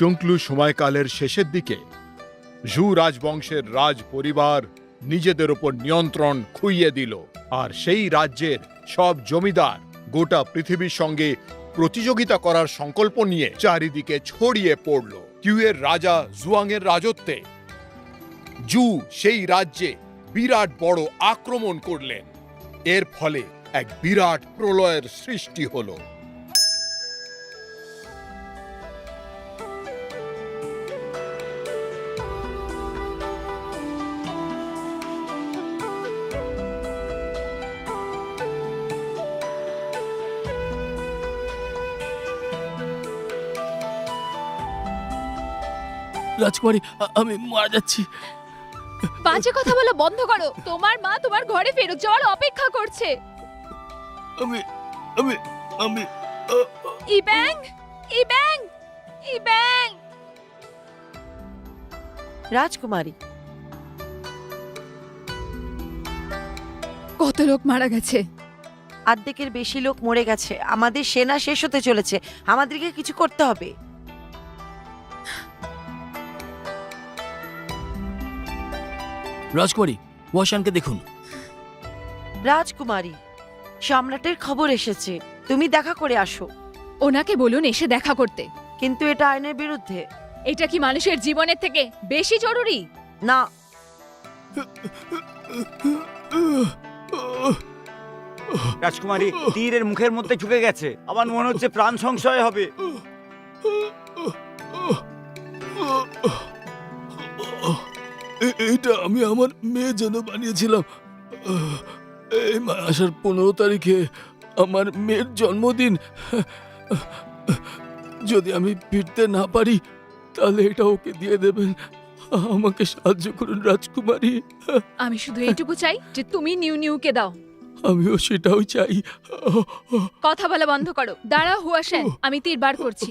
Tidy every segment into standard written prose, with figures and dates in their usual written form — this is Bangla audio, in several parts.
চংক্লু সময়কালের শেষের দিকে জু রাজবংশের রাজ পরিবার নিজেদের ওপর নিয়ন্ত্রণ খুইয়ে দিল, আর সেই রাজ্যের সব জমিদার গোটা পৃথিবীর সঙ্গে প্রতিযোগিতা করার সংকল্প নিয়ে চারিদিকে ছড়িয়ে পড়ল। কিউয়ের রাজা জুয়াংয়ের রাজত্বে জু সেই রাজ্যে বিরাট বড় আক্রমণ করলেন। এর ফলে এক বিরাট প্রলয়ের সৃষ্টি হলো। রাজকুমারী, আমি মারা যাচ্ছি। বাজে কথা বলা বন্ধ করো। তোমার মা তোমার ঘরে ফেরত যাওয়ার অপেক্ষা করছে। আমি আমি আমি ইব্যাং, ইব্যাং, ইব্যাং। রাজকুমারী, কত লোক মারা গেছে? অর্ধেকের বেশি লোক মরে গেছে। আমাদের সেনা শেষ হতে চলেছে। আমাদেরকে কিছু করতে হবে। রাজকুমারী, ওয়াশানকে দেখুন। রাজকুমারী, সম্রাটের খবর এসেছে, তুমি দেখা করে আসো। ওনাকে বলুন এসে দেখা করতে। কিন্তু এটা আইনের বিরুদ্ধে। এটা কি মানুষের জীবনের থেকে বেশি জরুরি? না। রাজকুমারী তীরের মুখের মধ্যে ঢুকে গেছে। আমার মনে হচ্ছে প্রাণ সংশয় হবে। এটা আমি আমার মেয়ের জন্য বানিয়েছিলাম। এই মাসের 15 তারিখে আমার মেয়ের জন্মদিন। যদি আমি ফিরতে না পারি তাহলে এটা ওকে দিয়ে দেবেন। আমাকে সাহায্য করুন রাজকুমারী। আমি শুধু এইটুকু চাই যে তুমি নিউ নিউকে দাও। আমিও সেটাও চাই। কথা বলা বন্ধ করো। দাঁড়া হুয়াশেন, আমি তীর বার করছি।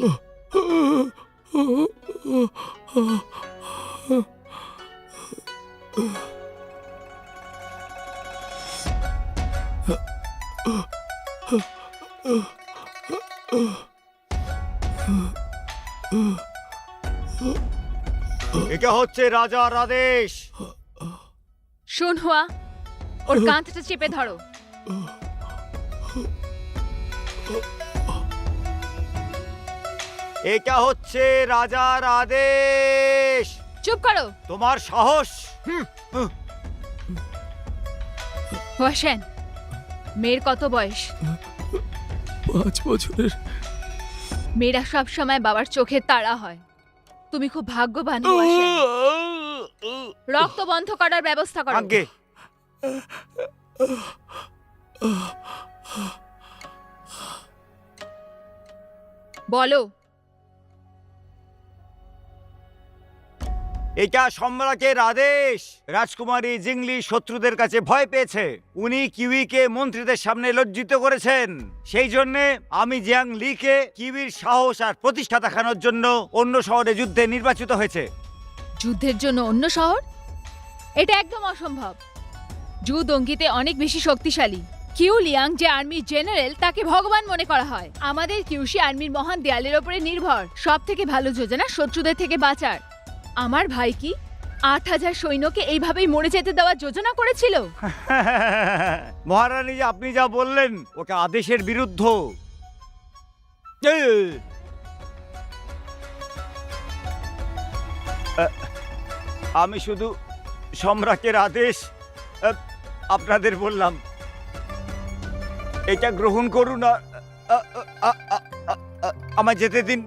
এটা হচ্ছে রাজার আদেশ। শোন হুয়া, ওর কাঁধটা চেপে ধরো। এটা হচ্ছে রাজার আদেশ। চুপ করো। তোমার সাহস। হুয়াশেন, মেয়ের কত বয়স? 5 বছরের। মেয়েরা সব সময় বাবার চোখের তারা হয়। তুমি খুব ভাগ্যবান হুয়াশেন। রক্ত বন্ধ করার ব্যবস্থা করো। আগে বলো। এটা সম্রাটের আদেশ। রাজকুমারী জিংলি শত্রুদের কাছে ভয় পেয়েছে। উনি কিউইকে মন্ত্রীদের সামনে লজ্জিত করেছেন। সেই জন্য আমি জিয়াং লিকে কিউইর সাহস আর প্রতিষ্ঠা দেখানোর জন্য অন্য শহরে যুদ্ধে নির্বাচিত হয়েছে। যুদ্ধের জন্য অন্য শহর? এটা একদম অসম্ভব। জু দঙ্গিতে অনেক বেশি শক্তিশালী। কিউ লিয়াং যে আর্মির জেনারেল, তাকে ভগবান মনে করা হয়। আমাদের কিউশি আর্মির মহান দেয়ালের ওপরে নির্ভর। সব থেকে ভালো যোজনা শত্রুদের থেকে বাঁচার। আমার ভাই কি 8000 সৈন্যকে এইভাবেই মরে যেতে দেওয়ার যোজনা করেছিল? মহারানী, আপনি যা বললেন ওটা আদেশের বিরুদ্ধ। আমি শুধু সম্রাটের আদেশ আপনাদের বললাম। এটা গ্রহণ করুন আর আমায় যেতে দিন।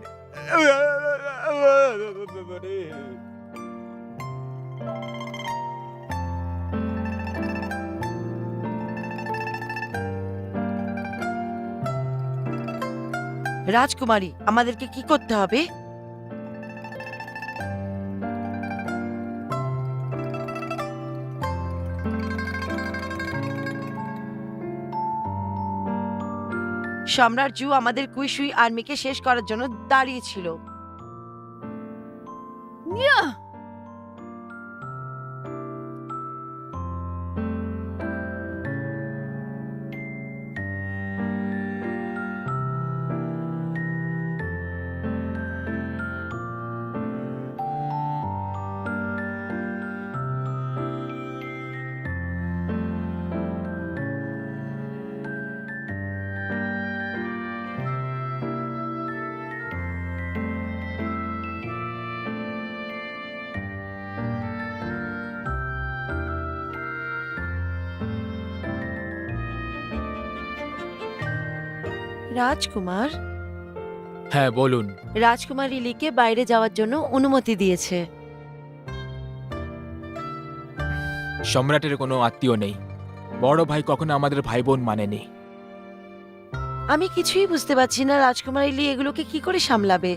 রাজকুমারী, আমাদেরকে কি করতে হবে? সম্রাট জু আমাদের কুইশুই আর্মিকে শেষ করার জন্য দাঁড়িয়েছিল। ইয়া! রাজকুমার, হ্যাঁ বলুন। রাজকুমারী লিকে বাইরে যাওয়ার জন্য অনুমতি দিয়েছে। সম্রাটের কোনো আত্মীয় নেই, বড় ভাই কখনো আমাদের ভাই বোন মানেনি। আমি কিছুই বুঝতে পারছি না রাজকুমারী লি এগুলোকে কি করে সামলাবে।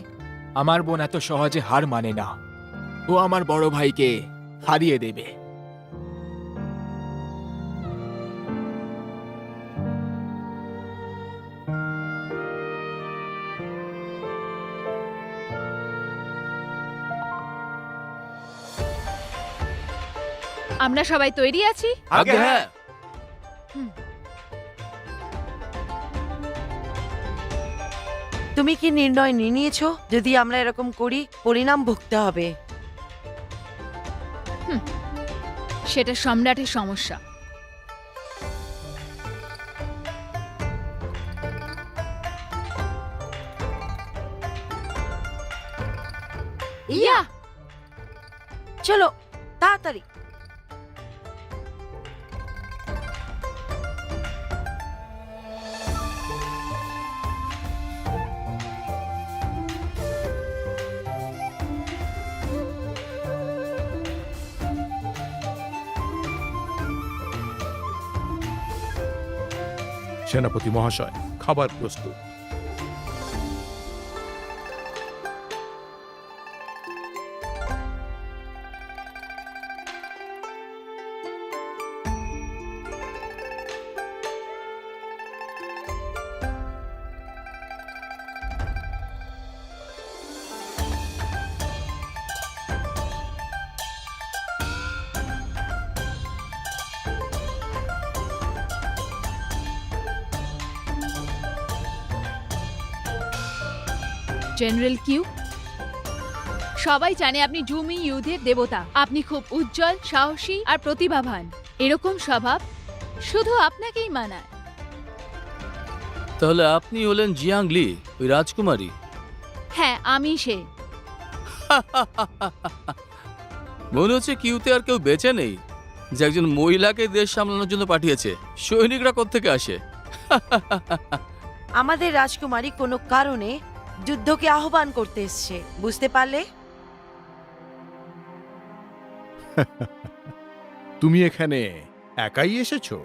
আমার বোন এত সহজে হার মানে না, ও আমার বড় ভাইকে হারিয়ে দেবে। আমরা সবাই তৈরি আছি। আগে হ্যাঁ। তুমি কি নির্ণয় নিয়ে নিয়েছো? যদি আমরা এরকম করি পরিণাম ভুগতে হবে। সেটা সম্রাটের সমস্যা। ইয়া, চলো তাড়াতাড়ি। সেনাপতি মহাশয়, খাবার প্রস্তুত। জেনারেল কিউ, সবাই জানে আপনি জুমি ইউধের দেবতা। আপনি খুব উজ্জ্বল, সাহসী আর প্রতিভাবান। এরকম স্বভাব শুধু আপনাকেই মানায়। তাহলে আপনি হলেন জিয়াং লি, ওই রাজকুমারী? হ্যাঁ, আমি সে। মনে হচ্ছে কিউতে আর কেউ বেঁচে নেই যে একজন মহিলাকে দেশ সামলানোর জন্য পাঠিয়েছে। সৈনিকরা কোত্থেকে আসে? আমাদের রাজকুমারী কোনো কারণে যুদ্ধকে আহ্বান করতে এসছে, বুঝতে পারলে? তুমি এখানে একাই এসেছো?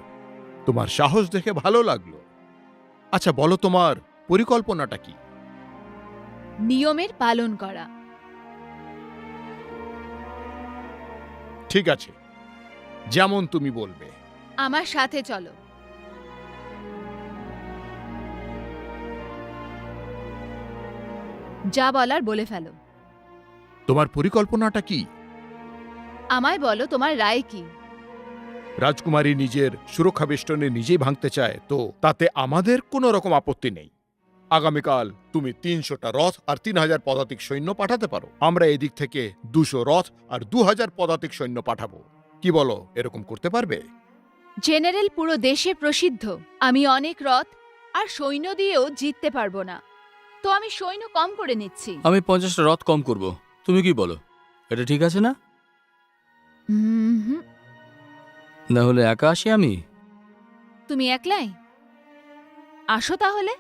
তোমার সাহস দেখে ভালো লাগলো। আচ্ছা বলো, তোমার পরিকল্পনাটা কি? নিয়মের পালন করা। ঠিক আছে, যেমন তুমি বলবে। আমার সাথে চলো। যা বলার বলে ফেলো। তোমার পরিকল্পনাটা কি? আমায় বলো তোমার রায় কি? রাজকুমারী নিজের সুরক্ষা বেষ্টনী নিজেই ভাঙতে চায়, তো তাতে আমাদের কোনো রকম আপত্তি নেই। আগামীকাল তুমি ৩০০টা রথ আর ৩,০০০ পদাতিক সৈন্য পাঠাতে পারো। আমরা এদিক থেকে ২০০ রথ আর ২,০০০ পদাতিক সৈন্য পাঠাবো। কি বলো, এরকম করতে পারবে? জেনারেল পুরো দেশে প্রসিদ্ধ। আমি অনেক রথ আর সৈন্য দিয়েও জিততে পারবো না, তো আমি সৈন্য কম করে নিচ্ছি। আমি 50টা রথ কম করব। তুমি কি বলো? এটা ঠিক আছে না? হুম, না হলে একা আসি আমি? তুমি একলাই আসো তাহলে।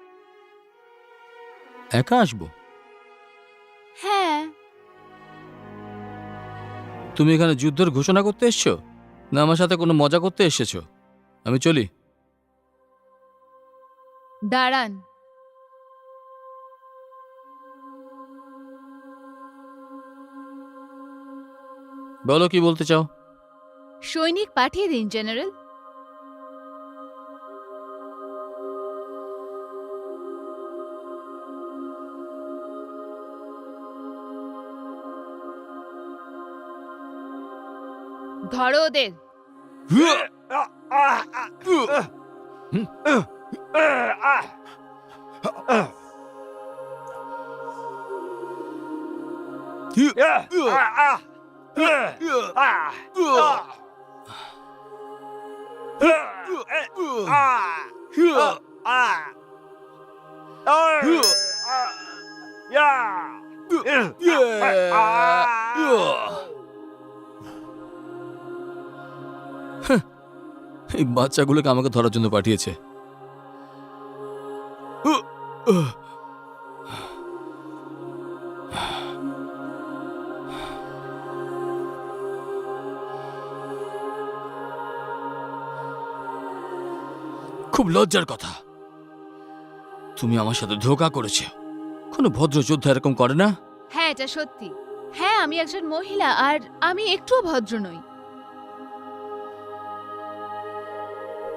একা আসবো? হ্যাঁ। তুমি এখানে যুদ্ধের ঘোষণা করতে এসছো, না আমার সাথে কোনো মজা করতে এসেছো? আমি চলি। দাঁড়ান। বলো কি বলতে চাও? সৈনিক পাঠিয়ে দিন জেনারেল। ধরো ওদের। এই বাচ্চাগুলোকে আমাকে ধরার জন্য পাঠিয়েছে। খুব লজ্জার কথা, তুমি আমার সাথে ধোঁকা করেছ। কোনো ভদ্র যোদ্ধা এরকম করে না। হ্যাঁ, এটা সত্যি। হ্যাঁ, আমি একজন মহিলা আর আমি একটুও ভদ্র নই।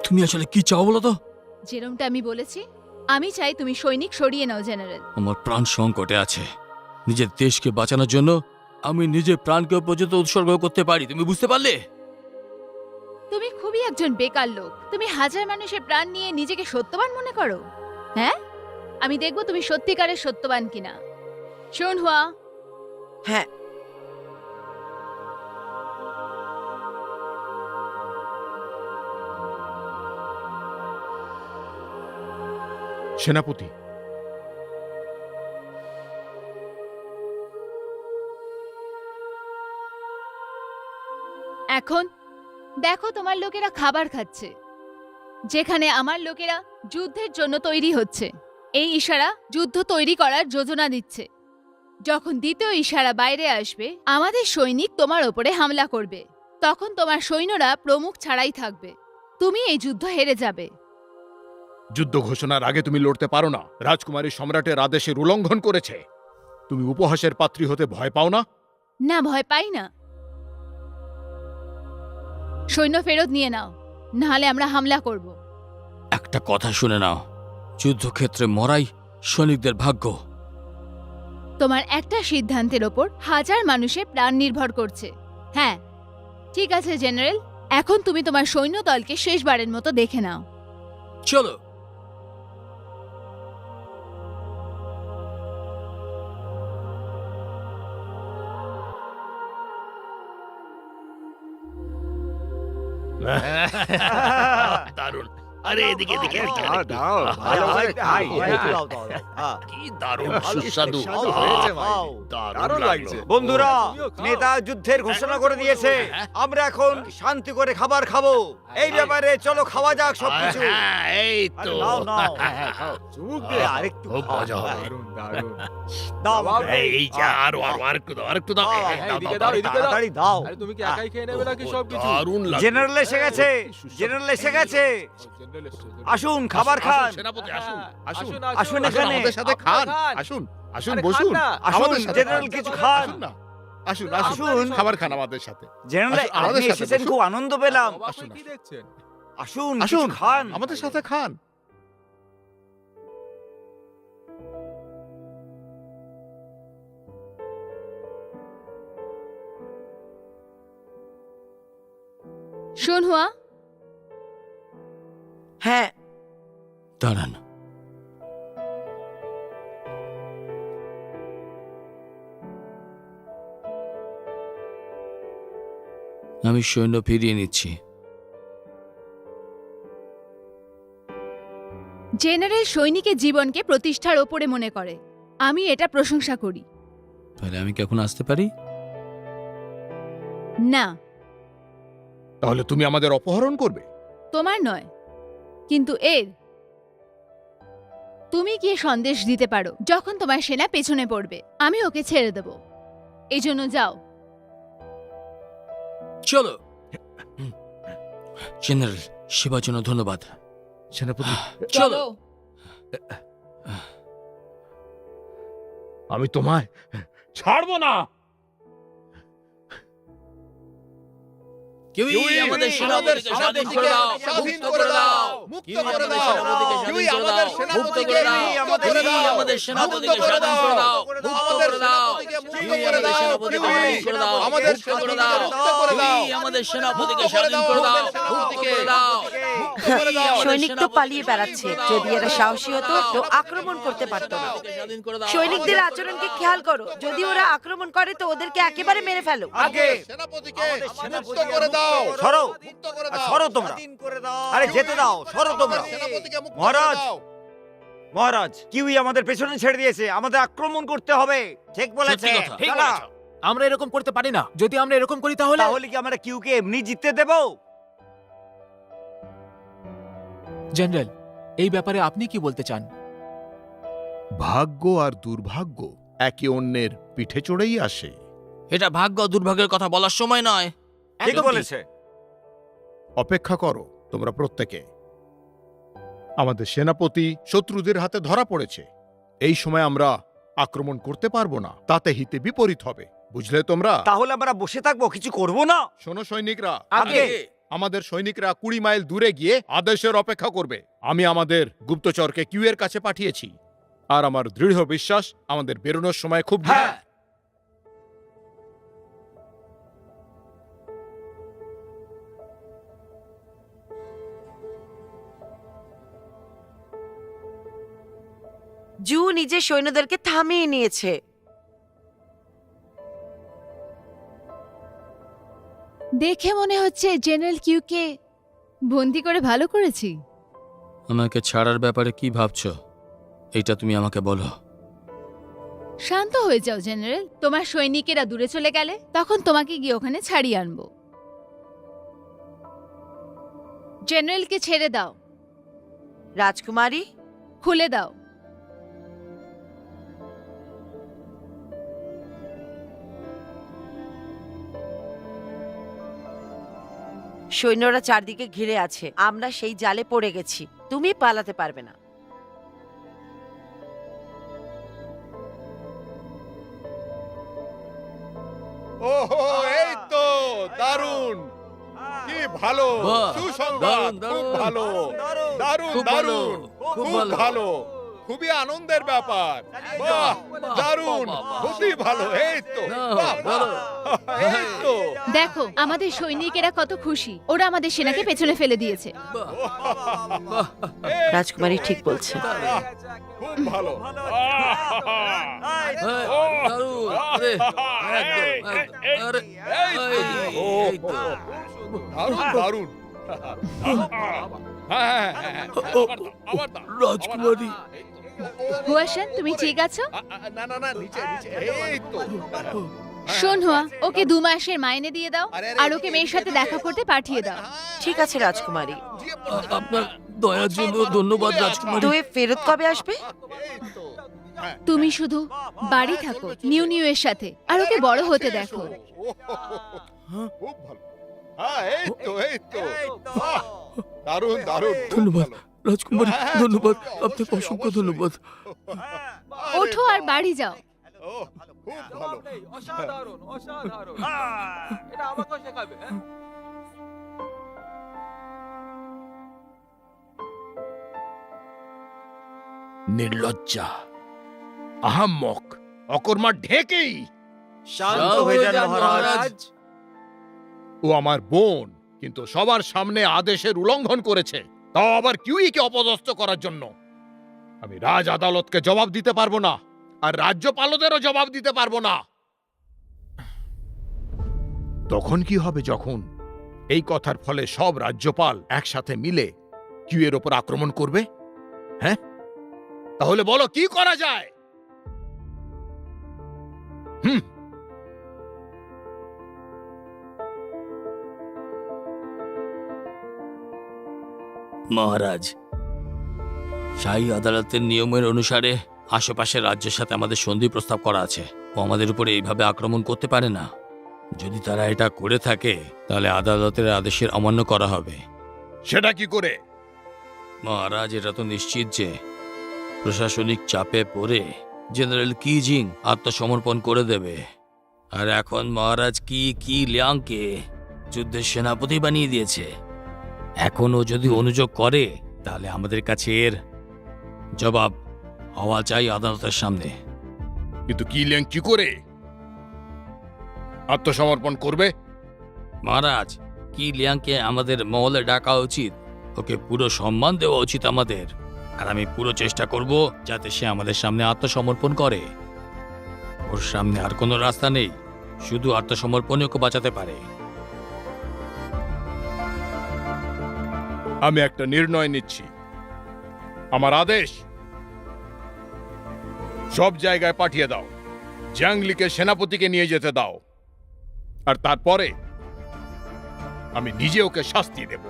তুমি আসলে কি চাও বলো তো? যেরমটা আমি বলেছি, আমি চাই তুমি সৈনিক সরিয়ে নাও জেনারেল। আমার প্রাণ সংকটে আছে। নিজের দেশকে বাঁচানোর জন্য আমি নিজের প্রাণকে পর্যন্ত উৎসর্গ করতে পারি, তুমি বুঝতে পারলে? তুমি খুবই একজন বেকার লোক। তুমি হাজার মানুষের প্রাণ নিয়ে নিজেকে সত্যবান মনে করো। হ্যাঁ, আমি দেখব তুমি সত্যিকারের সত্যবান কিনা। শোন হুয়া, হ্যাঁ, সেনাপতি, এখন দেখো তোমার লোকেরা খাবার খাচ্ছে, যেখানে আমার লোকেরা যুদ্ধের জন্য তৈরি হচ্ছে। এই ইশারা যুদ্ধ তৈরি করার যোজনা দিচ্ছে। যখন দ্বিতীয় ইশারা বাইরে আসবে, আমাদের সৈনিক তোমার ওপরে হামলা করবে। তখন তোমার সৈন্যরা প্রমুখ ছাড়াই থাকবে। তুমি এই যুদ্ধ হেরে যাবে। যুদ্ধ ঘোষণার আগে তুমি লড়তে পারো না। রাজকুমারী সম্রাটের আদেশের উল্লঙ্ঘন করেছে। তুমি উপহাসের পাত্রী হতে ভয় পাও না? না, ভয় পাই না। সৈন্য ফেরত নিয়ে নাও, নাহলে আমরা হামলা করব। একটা কথা শুনে নাও, যুদ্ধক্ষেত্রে মরাই সৈনিকদের ভাগ্য। তোমার একটা সিদ্ধান্তের ওপর হাজার মানুষের প্রাণ নির্ভর করছে। হ্যাঁ, ঠিক আছে জেনারেল, এখন তুমি তোমার সৈন্যদলকে শেষবারের মতো দেখে নাও। চলো। দারুণ। আরে এদিকে এদিকে এদিকে, দাও, এদিকে। দাও, ভালো আহা, হয়েছে, হাই, আহা, একটু দাও, দাও, দাও। হ্যাঁ। কি দারুণ ভালো সুস্বাদু। সুস্বাদু আহা, হয়েছে ভাই। দারুণ লাগছে। বন্ধুরা, তুমিও খাও। নেতা যুদ্ধের ঘোষণা করে দিয়েছে। আমরা এখন শান্তি করে খাবার খাবো। এই ব্যাপারে চলো খাওয়া যাক সবকিছু। হ্যাঁ, এই আরে তো। নাও, নাও। চুমুক আরে, আরেকটু খুব খাও। মজা হবে। দাও আমাকে। এই যা, আরো আরেকটু দাও, আরেকটু দাও। দাও, এই, হ্যাঁ, দাও, এদিকে দাও, দাও, এদিকে দাও। তাড়াতাড়ি দাও। আরে তুমি কি একাই খেয়ে নেবে নাকি সবকিছু? দারুণ লাগছে। জেনারেল এসে গেছে, জেনারেল এসে গেছে। আসুন খাবার খান। সেনাপতি আসুন, আসুন। আসুন আসুন, এখানে। আমাদের সাথে খান। খান। আসুন, আসুন, আরে বসুন। খান না। আসুন আমাদের সাথে জেনারেল খান। কিছু খান। আসুন না। আসুন, আসুন। আসুন, খাবার খান আমাদের সাথে। জেনারেল আসুন, আমাদের আপনি সাথে এসেছেন, বসুন। খুব আনন্দ পেলাম। অবাক হয়ে আসুন, কি দেখছেন? আসুন আসুন, কিছু খান। আমাদের সাথে খান। শোন হুয়া, হ্যাঁ, দাঁড়ান। আমি সৈন্য ফিরিয়ে নিচ্ছি। জেনারেল সৈনিকের জীবনকে প্রতিষ্ঠার ওপরে মনে করে। আমি এটা প্রশংসা করি। তাহলে আমি কি এখন আসতে পারি? না, তাহলে তুমি আমাদের অপহরণ করবে? তোমার নয়, কিন্তু এর। তুমি গিয়ে সন্দেশ দিতে পারো যখন তোমার সেনা পেছনে পড়বে। আমি ওকে ছেড়ে দেব। এই জন্য যাও। চলো। জেনারেল, সেবার জন্য ধন্যবাদ। সেনাপতি, চলো। আমি তোমায় ছাড়বো না। কিউই আমাদের সেনাপতিকে স্বাধীন করে দাও, মুক্ত করে দাও, মুক্ত কিউই করে আমাদের দাও। সেনাপতিকে কিউই স্বাধীন করে আমাদের দাও, সেনাপতিকে মুক্ত করে দাও, আমাদের কিউই আমাদের সেনাপতিকে স্বাধীন করে দাও, মুক্ত করে দাও, কিউই আমাদের সেনাপতিকে স্বাধীন করে দাও, আমাদের মুক্ত করে দাও, মুক্ত করে দাও। কিউই আমাদের সেনাপতিকে স্বাধীন করে দাও, মুক্ত করে দাও। সৈনিক তো পালিয়ে বেড়াচ্ছে। যদি এরা সাহসী হতো তো আক্রমণ করতে পারতো না। সৈনিকদের আচরণকে খেয়াল করো। যদি ওরা আক্রমণ করে তো ওদেরকে একেবারে মেরে ফেলো। আগে সেনাপতিকে মুক্ত করে দাও। সরো, মুক্ত করে আর দাও। সরো তোমরা। আরে যেতে দাও, সরো তোমরা। সেনাপতিকে মুক্ত করে মহারাজ, দাও। মহারাজ, কিউই আমাদের পেছনে ছেড়ে দিয়েছে। আমাদের আক্রমণ করতে হবে। ঠিক বলেছে। সত্যি কথা। ঠিক দাঁড়া। বলেছ। আমরা এরকম করতে পারি না। যদি আমরা এরকম করি তাহলে তাহলে কি আমরা কিউকে এমনি জিততে দেব? জেনারেল, এই ব্যাপারে আপনি কি বলতে চান? ভাগ্য আর দুর্ভাগ্য একে অন্যের পিঠে চড়েই আসে। এটা ভাগ্য দুর্ভাগ্যের কথা বলার সময় নয়। ঠিক বলেছে। অপেক্ষা করো তোমরা প্রত্যেকে। আমাদের সেনাপতি শত্রুদের হাতে ধরা পড়েছে। এই সময় আমরা আক্রমণ করতে পারবো না, তাতে হিতে বিপরীত হবে, বুঝলে তোমরা? তাহলে আমরা বসে থাকবো, কিছু করব না? শোনো সৈনিকরা, আগে আমাদের সৈনিকরা 20 মাইল দূরে গিয়ে আদেশের অপেক্ষা করবে। আমি আমাদের গুপ্তচরকে কিউ এর কাছে পাঠিয়েছি, আর আমার দৃঢ় বিশ্বাস আমাদের বেরোনোর সময় খুব হ্যাঁ। জু নিজের সৈন্যদেরকে থামিয়ে নিয়েছে। দেখে মনে হচ্ছে জেনারেল কিউকে বন্দি করে ভালো করেছি। আমাকে ছাড়ার ব্যাপারে কি ভাবছো, এইটা তুমি আমাকে বলো। শান্ত হয়ে যাও জেনারেল। তোমার সৈনিকেরা দূরে চলে গেলে তখন তোমাকে গিয়ে ওখানে ছাড়িয়ে আনবো। জেনারেলকে ছেড়ে দাও। রাজকুমারী, খুলে দাও। সৈন্যরা চারদিকে ঘিরে আছে, আমরা সেই জালে পড়ে গেছি, তুমি পালাতে পারবে না। ওহো, এই তো দারুণ, কি ভালো, বাহ, সুসংবাদ, দারুণ, খুব দারুণ, ভালো, দারুণ খুব ভালো, দারুণ, খুব খুব ভালো। ভালো, খুবই আনন্দের ব্যাপার। বাহ, দারুণ, খুবই ভালো, এই তো, বাহ, বাহ, এই তো। দেখো আমাদের সৈনিকেরা কত খুশি, ওরা আমাদের সেনাকে পেছনে ফেলে দিয়েছে। এই রাজকুমারী ঠিক বলছে। খুব ভালো। হ্যাঁ, দারুণ, আরে, একদম, একদম, আরে, এই তো। দারুণ দারুণ। হ্যাঁ, আবার দাও। রাজকুমারী, হুয়াশান, তুমি ঠিক আছো? না না না, নিচে নিচে, এই তো। শোন হুয়া, ওকে 2 মাসের মাইনে দিয়ে দাও, আরে, আর ওকে মেয়ের সাথে দেখা করতে পাঠিয়ে দাও। ঠিক আছে রাজকুমারী। আপনার দয়ার জন্য ধন্যবাদ রাজকুমারী। তুই ফেরত কবে আসবে? তুমি শুধু বাড়ি থাকো নিউ নিউ এর সাথে, আর ওকে বড় হতে দেখো। খুব ভালো। হ্যাঁ, এই তো, এই তো। বাহ, দারুণ দারুণ, খুব ধন্যবাদ ভালো। রাজকুমারী, হ্যাঁ, ধন্যবাদ, চলো, আপনাকে চলো, অসংখ্য অবশ্যই। ধন্যবাদ। ওঠো আর বাড়ি যাও। ওহ, খুব ভালো। নির্লজ্জা, আহাম্মক, অকর্মা ঢেকেই। শান্ত হয়ে যান মহারাজ। ও আমার বোন, কিন্তু সবার সামনে আদেশের উল্লঙ্ঘন করেছে, তাও আবার কিউইকে অপদস্থ করার জন্য। আমি রাজ আদালতকে জবাব দিতে পারবো না, আর রাজ্যপালদেরও জবাব দিতে পারবো না। তখন কি হবে যখন এই কথার ফলে সব রাজ্যপাল একসাথে মিলে কিউয়ের ওপর আক্রমণ করবে? হ্যাঁ, তাহলে বলো কি করা যায়? মহারাজ, শাহী আদালতের নিয়মের অনুসারে আশেপাশের রাজ্যের সাথে আমাদের সন্ধি প্রস্তাব করা আছে। ও আমাদের উপরে এইভাবে আক্রমণ করতে পারে না। যদি তারা এটা করে থাকে তাহলে আদালতের আদেশের অমান্য করা হবে। সেটা কি করে? মহারাজ, এটা তো নিশ্চিত যে প্রশাসনিক চাপে পড়ে জেনারেল কিজিং আত্মসমর্পণ করে দেবে। আর এখন মহারাজ কি লিয়াংকে যুদ্ধের সেনাপতি বানিয়ে দিয়েছে। এখন ও যদি অনুযোগ করে তাহলে আমাদের কাছে এর জবাব হওয়া চাই আদালতের সামনে। কিন্তু কি লেং কি করে আত্মসমর্পণ করবে? মহারাজ, কি লিয়াংকে আমাদের মহলে ডাকা উচিত, ওকে পুরো সম্মান দেওয়া উচিত আমাদের। আর আমি পুরো চেষ্টা করব যাতে সে আমাদের সামনে আত্মসমর্পণ করে। ওর সামনে আর কোনো রাস্তা নেই, শুধু আত্মসমর্পণই ওকে বাঁচাতে পারে। আমি একটা নির্ণয় নিচ্ছি। আমার আদেশ, সব জায়গায় পাঠিয়ে দাও। জ্যাংলিকে সেনাপতিকে নিয়ে যেতে দাও, আর তারপরে আমি নিজে ওকে শাস্তি দেব।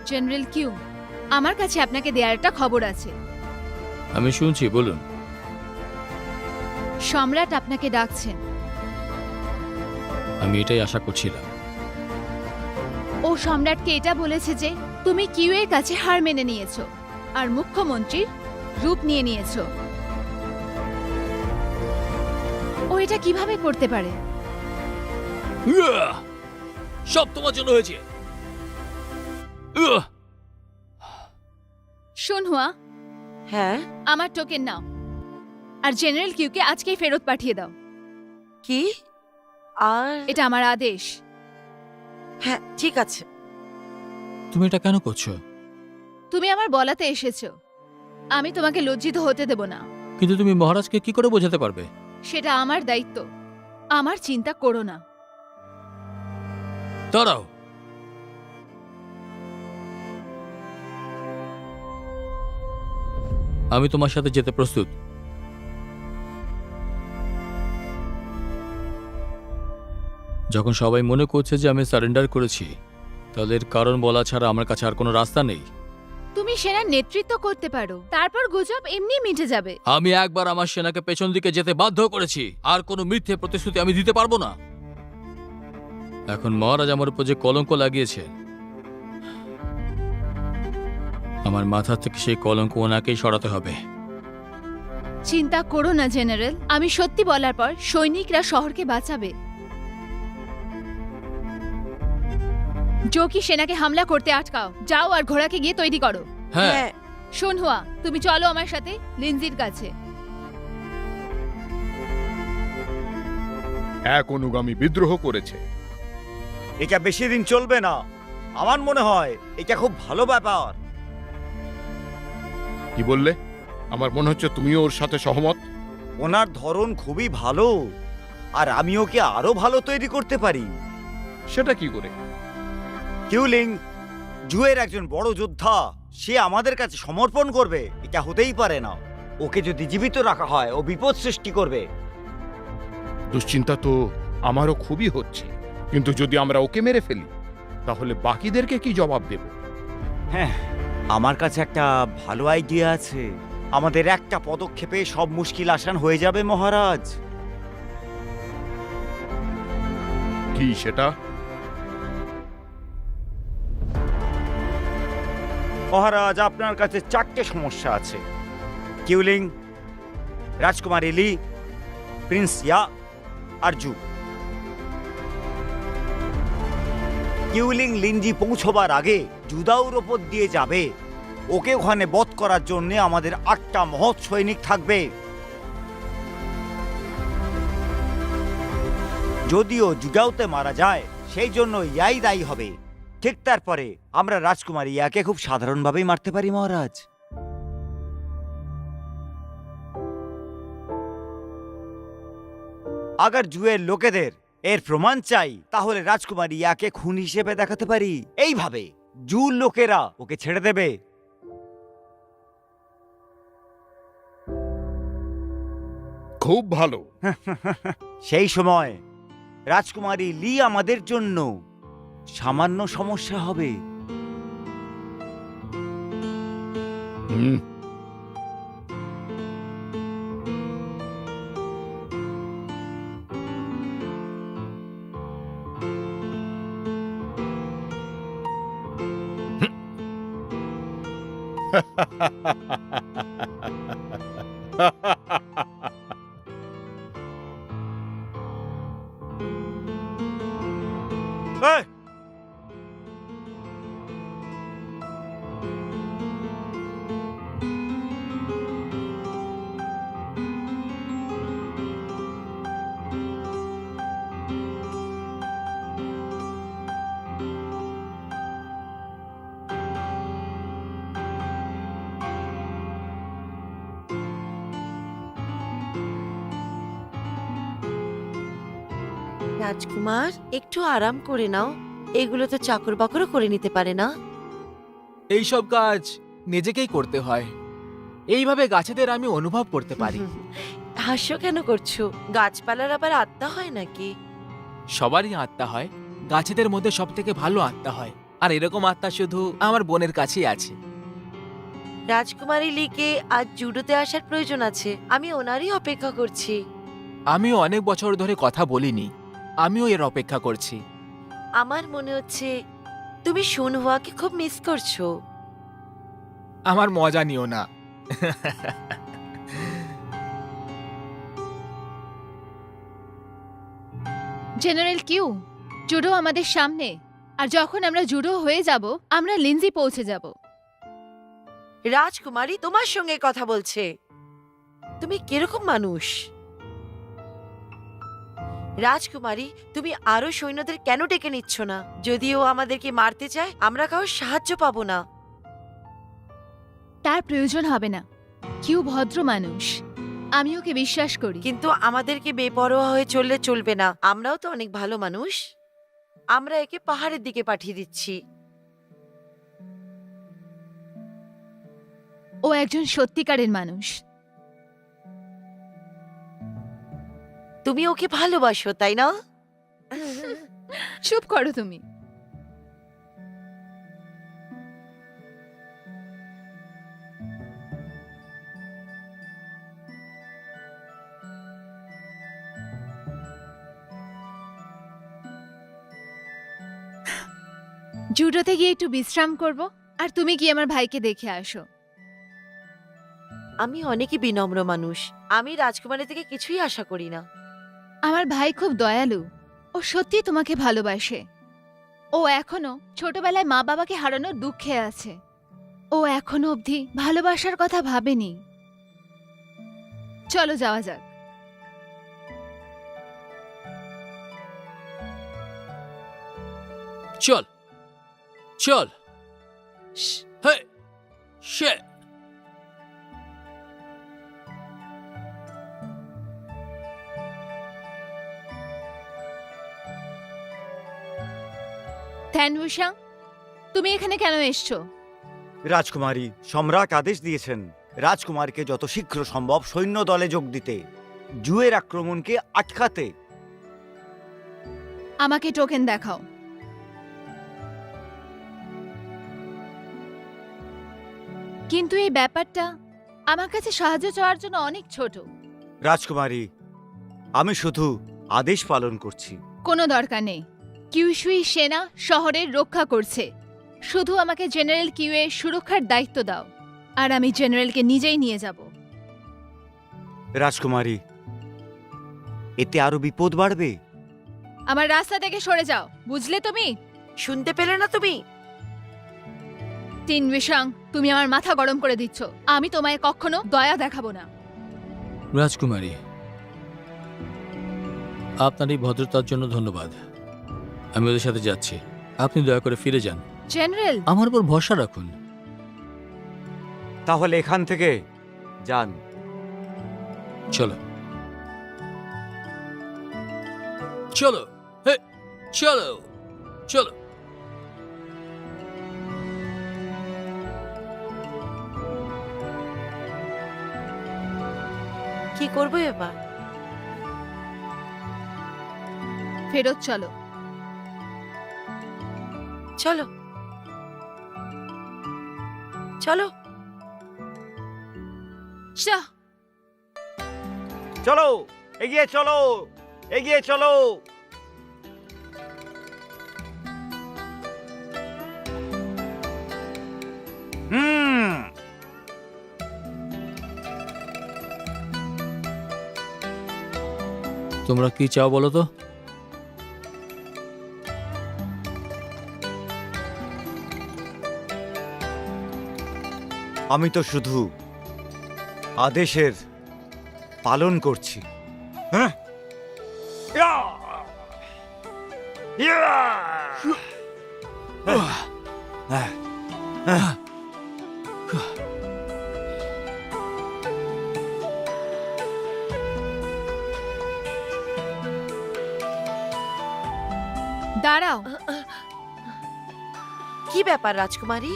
জেনারেল কিউ, আমার কাছে আপনাকে দেওয়ার একটা খবর আছে। আমি শুনছি, বলুন। সম্রাট আপনাকে ডাকছেন। আমি এটাই আশা করছিলাম। ও সম্রাটকে এটা বলেছে যে তুমি কিউ এর কাছে হার মেনে নিয়েছো আর মুখ্যমন্ত্রীর রূপ নিয়ে নিয়েছো। ও এটা কিভাবে করতে পারে? সব তোমার জন্য হয়েছে। শুনহুয়া, হ্যাঁ, আমার টোকেন নাও আর জেনারেল কিউকে আজকেই ফেরত পাঠিয়ে দাও। কি? আর এটা আমার আদেশ। হ্যাঁ, ঠিক আছে। তুমি এটা কেন করছো? তুমি আমার বলাতে এসেছো, আমি তোমাকে লজ্জিত হতে দেব না। কিন্তু তুমি মহারাজকে কি করে বোঝাতে পারবে? সেটা আমার দায়িত্ব, আমার চিন্তা করো না। দাঁড়াও, আমি তোমার সাথে যেতে প্রস্তুত। যখন সবাই মনে করছে যে আমি সারেন্ডার করেছি, তাহলে এর কারণ বলা ছাড়া আমার কাছে আর কোনো রাস্তা নেই। তুমি সেনার নেতৃত্ব করতে পারো, তারপর গুজব এমনি মিটে যাবে। আমি একবার আমার সেনাকে পেছন দিকে যেতে বাধ্য করেছি, আর কোনো মিথ্যে প্রতিশ্রুতি আমি দিতে পারবো না। এখন মহারাজ আমার উপর যে কলঙ্ক লাগিয়েছে, আমার মাথা থেকে সেই কলঙ্ক ওনাকেই সরাতে হবে। চিন্তা করো না জেনারেল, আমি সত্যি বলার পর সৈনিকরা শহরকে বাঁচাবে। জোকি সেনাকে হামলা করতে আটকাও, যাও আর ঘোড়াকে গিয়ে তৈরি করো। হ্যাঁ, হ্যাঁ, শুনহুয়া, তুমি চলো আমার সাথে লিনজির কাছে। এক অনুগামী বিদ্রোহ করেছে। এটা বেশি দিন চলবে না। আমার মনে হয় এটা খুব ভালো ব্যাপার। কি বললে? আমার মনে হচ্ছে তুমিও ওর সাথে সহমত। ওনার ধরন খুবই ভালো, আর আমি ওকে আরো ভালো তৈরি করতে পারি। সেটা কি করে? কিউলিং জুয়ের একজন বড় যোদ্ধা, সে আমাদের কাছে সমর্পণ করবে? এটা হতেই পারে না। ওকে যদি জীবিত রাখা হয়, ও বিপদ সৃষ্টি করবে। দুশ্চিন্তা তো আমারও খুবই হচ্ছে, কিন্তু যদি আমরা ওকে মেরে ফেলি তাহলে বাকিদেরকে কি জবাব দেব? হ্যাঁ, আমার কাছে একটা ভালো আইডিয়া আছে। আমাদের একটা পদক্ষেপে সব মুশকিল আসান হয়ে যাবে মহারাজ। কি সেটা? মহারাজ, আপনার কাছে 4টে সমস্যা আছে। কিউলিং, রাজকুমারী লি, প্রিন্স ইয়া আর জু। কিউলিং লিনজি পৌঁছবার আগে জুদাউর ওপর দিয়ে যাবে। ওকে ওখানে বধ করার জন্য আমাদের 8টা মহৎ সৈনিক থাকবে। যদিও জুদাউতে মারা যায়, সেই জন্য ইয়াই দায়ী হবে। ঠিক তারপরে আমরা রাজকুমারী ইয়াকে খুব সাধারণভাবেই মারতে পারি মহারাজ। আগার জুয়ের লোকেদের এর প্রমাণ চাই, তাহলে রাজকুমারী ইয়াকে খুন হিসেবে দেখাতে পারি। এইভাবে জুর লোকেরা ওকে ছেড়ে দেবে। খুব ভালো। সেই সময় রাজকুমারী লি আমাদের জন্য সামান্য সমস্যা হবে। হুম, এই! রাজকুমার, একটু আরাম করে নাও। এগুলো তো চাকর বাকরও করে নিতে পারে না। এইসব কাজ নিজেকেই করতে হয়। এইভাবে গাছেদের আমি অনুভব করতে পারি। হাস্য কেন করছো? গাছপালার আবার আত্মা হয় নাকি? সবারই আত্মা হয়, গাছেদের মধ্যে সব থেকে ভালো আত্মা হয়। আর এরকম আত্মা শুধু আমার বোনের কাছেই আছে। রাজকুমারী লিকে আজ জুডোতে আসার প্রয়োজন আছে, আমি ওনারই অপেক্ষা করছি। আমিও অনেক বছর ধরে কথা বলিনি, আমিও এর অপেক্ষা করছি। আমার মনে হচ্ছে তুমি শুনহুয়াকে খুব মিস করছো। আমার মজা নিও না। জেনারেল কিউ, জুডো আমাদের সামনে, আর যখন আমরা জুডো হয়ে যাব আমরা লিন্জি পৌঁছে যাব। রাজকুমারী তোমার সঙ্গে কথা বলছে। তুমি কিরকম মানুষ? রাজকুমারী, তুমি আরো সৈন্যদের কেন ডেকে নিচ্ছ না? যদি ও আমাদেরকে মারতে চায় আমরা কারোর সাহায্য পাবো না। তার প্রয়োজন হবে না, কিউ ভদ্র মানুষ, আমি ওকে বিশ্বাস করি। কিন্তু আমাদেরকে বেপরোয়া হয়ে চললে চলবে না, আমরাও তো অনেক ভালো মানুষ। আমরা একে পাহাড়ের দিকে পাঠিয়ে দিচ্ছি। ও একজন সত্যিকারের মানুষ। তুমি ওকে ভালোবাসো, তাই না? চুপ করো তুমি। জুডোতে গিয়ে একটু বিশ্রাম করব, আর তুমি কি আমার ভাইকে দেখে আসো। আমি অনেকই বিনম্র মানুষ, আমি রাজকুমারী থেকে কিছুই আশা করি না। আমার ভাই খুব দয়ালু, ও সত্যি তোমাকে ভালোবাসে। ও এখনো ছোটবেলায় মা বাবাকে হারানোর দুঃখে আছে। ও এখনো অবধি ভালোবাসার কথা ভাবেনি। চলো যাওয়া যাক। চল চল। হে শে। থ্যানবুসাং, তুমি এখানে কেন এসছো? রাজকুমারী, সম্রাট আদেশ দিয়েছেন রাজকুমারকে যত শীঘ্র সম্ভব সৈন্য দলে যোগ দিতে, জুয়ের আক্রমণকে আটকাতে। আমাকে টোকেন দেখাও। কিন্তু এই ব্যাপারটা আমার কাছে সাহায্য চাওয়ার জন্য অনেক ছোট। রাজকুমারী, আমি শুধু আদেশ পালন করছি। কোনো দরকার নেই। কিউশুই সেনা শহরের রক্ষা করছে, শুধু আমাকে জেনারেল কিউয়ের সুরক্ষার দায়িত্ব দাও, আর আমি জেনারেলকে নিজেই নিয়ে যাব। রাজকুমারী, এতে আরো বিপদ বাড়বে। আমার রাস্তা থেকে সরে যাও, বুঝলে তুমি? শুনতে পেলে না তুমি? তিনবিসাং, তুমি আমার মাথা গরম করে দিচ্ছ। আমি তোমায় কখনো দয়া দেখাবো না। রাজকুমারী, আপনার এই ভদ্রতার জন্য ধন্যবাদ। আমি ওদের সাথে যাচ্ছি, আপনি দয়া করে ফিরে যান। জেনারেল, আমার উপর ভরসা রাখুন। তাহলে এখান থেকে যান। চলো চলো, হে চলো চলো। কি করবো এবার? ফেরত চলো। চলো চলো শাহ, চলো, এগিয়ে চলো, এগিয়ে চলো। তোমরা কি চাও বলো তো? আমি তো শুধু আদেশের পালন করছি। হ্যাঁ, ইয়া! ইয়া! হ্যাঁ, হ্যাঁ। দাঁড়াও। কি ব্যাপার রাজকুমারী?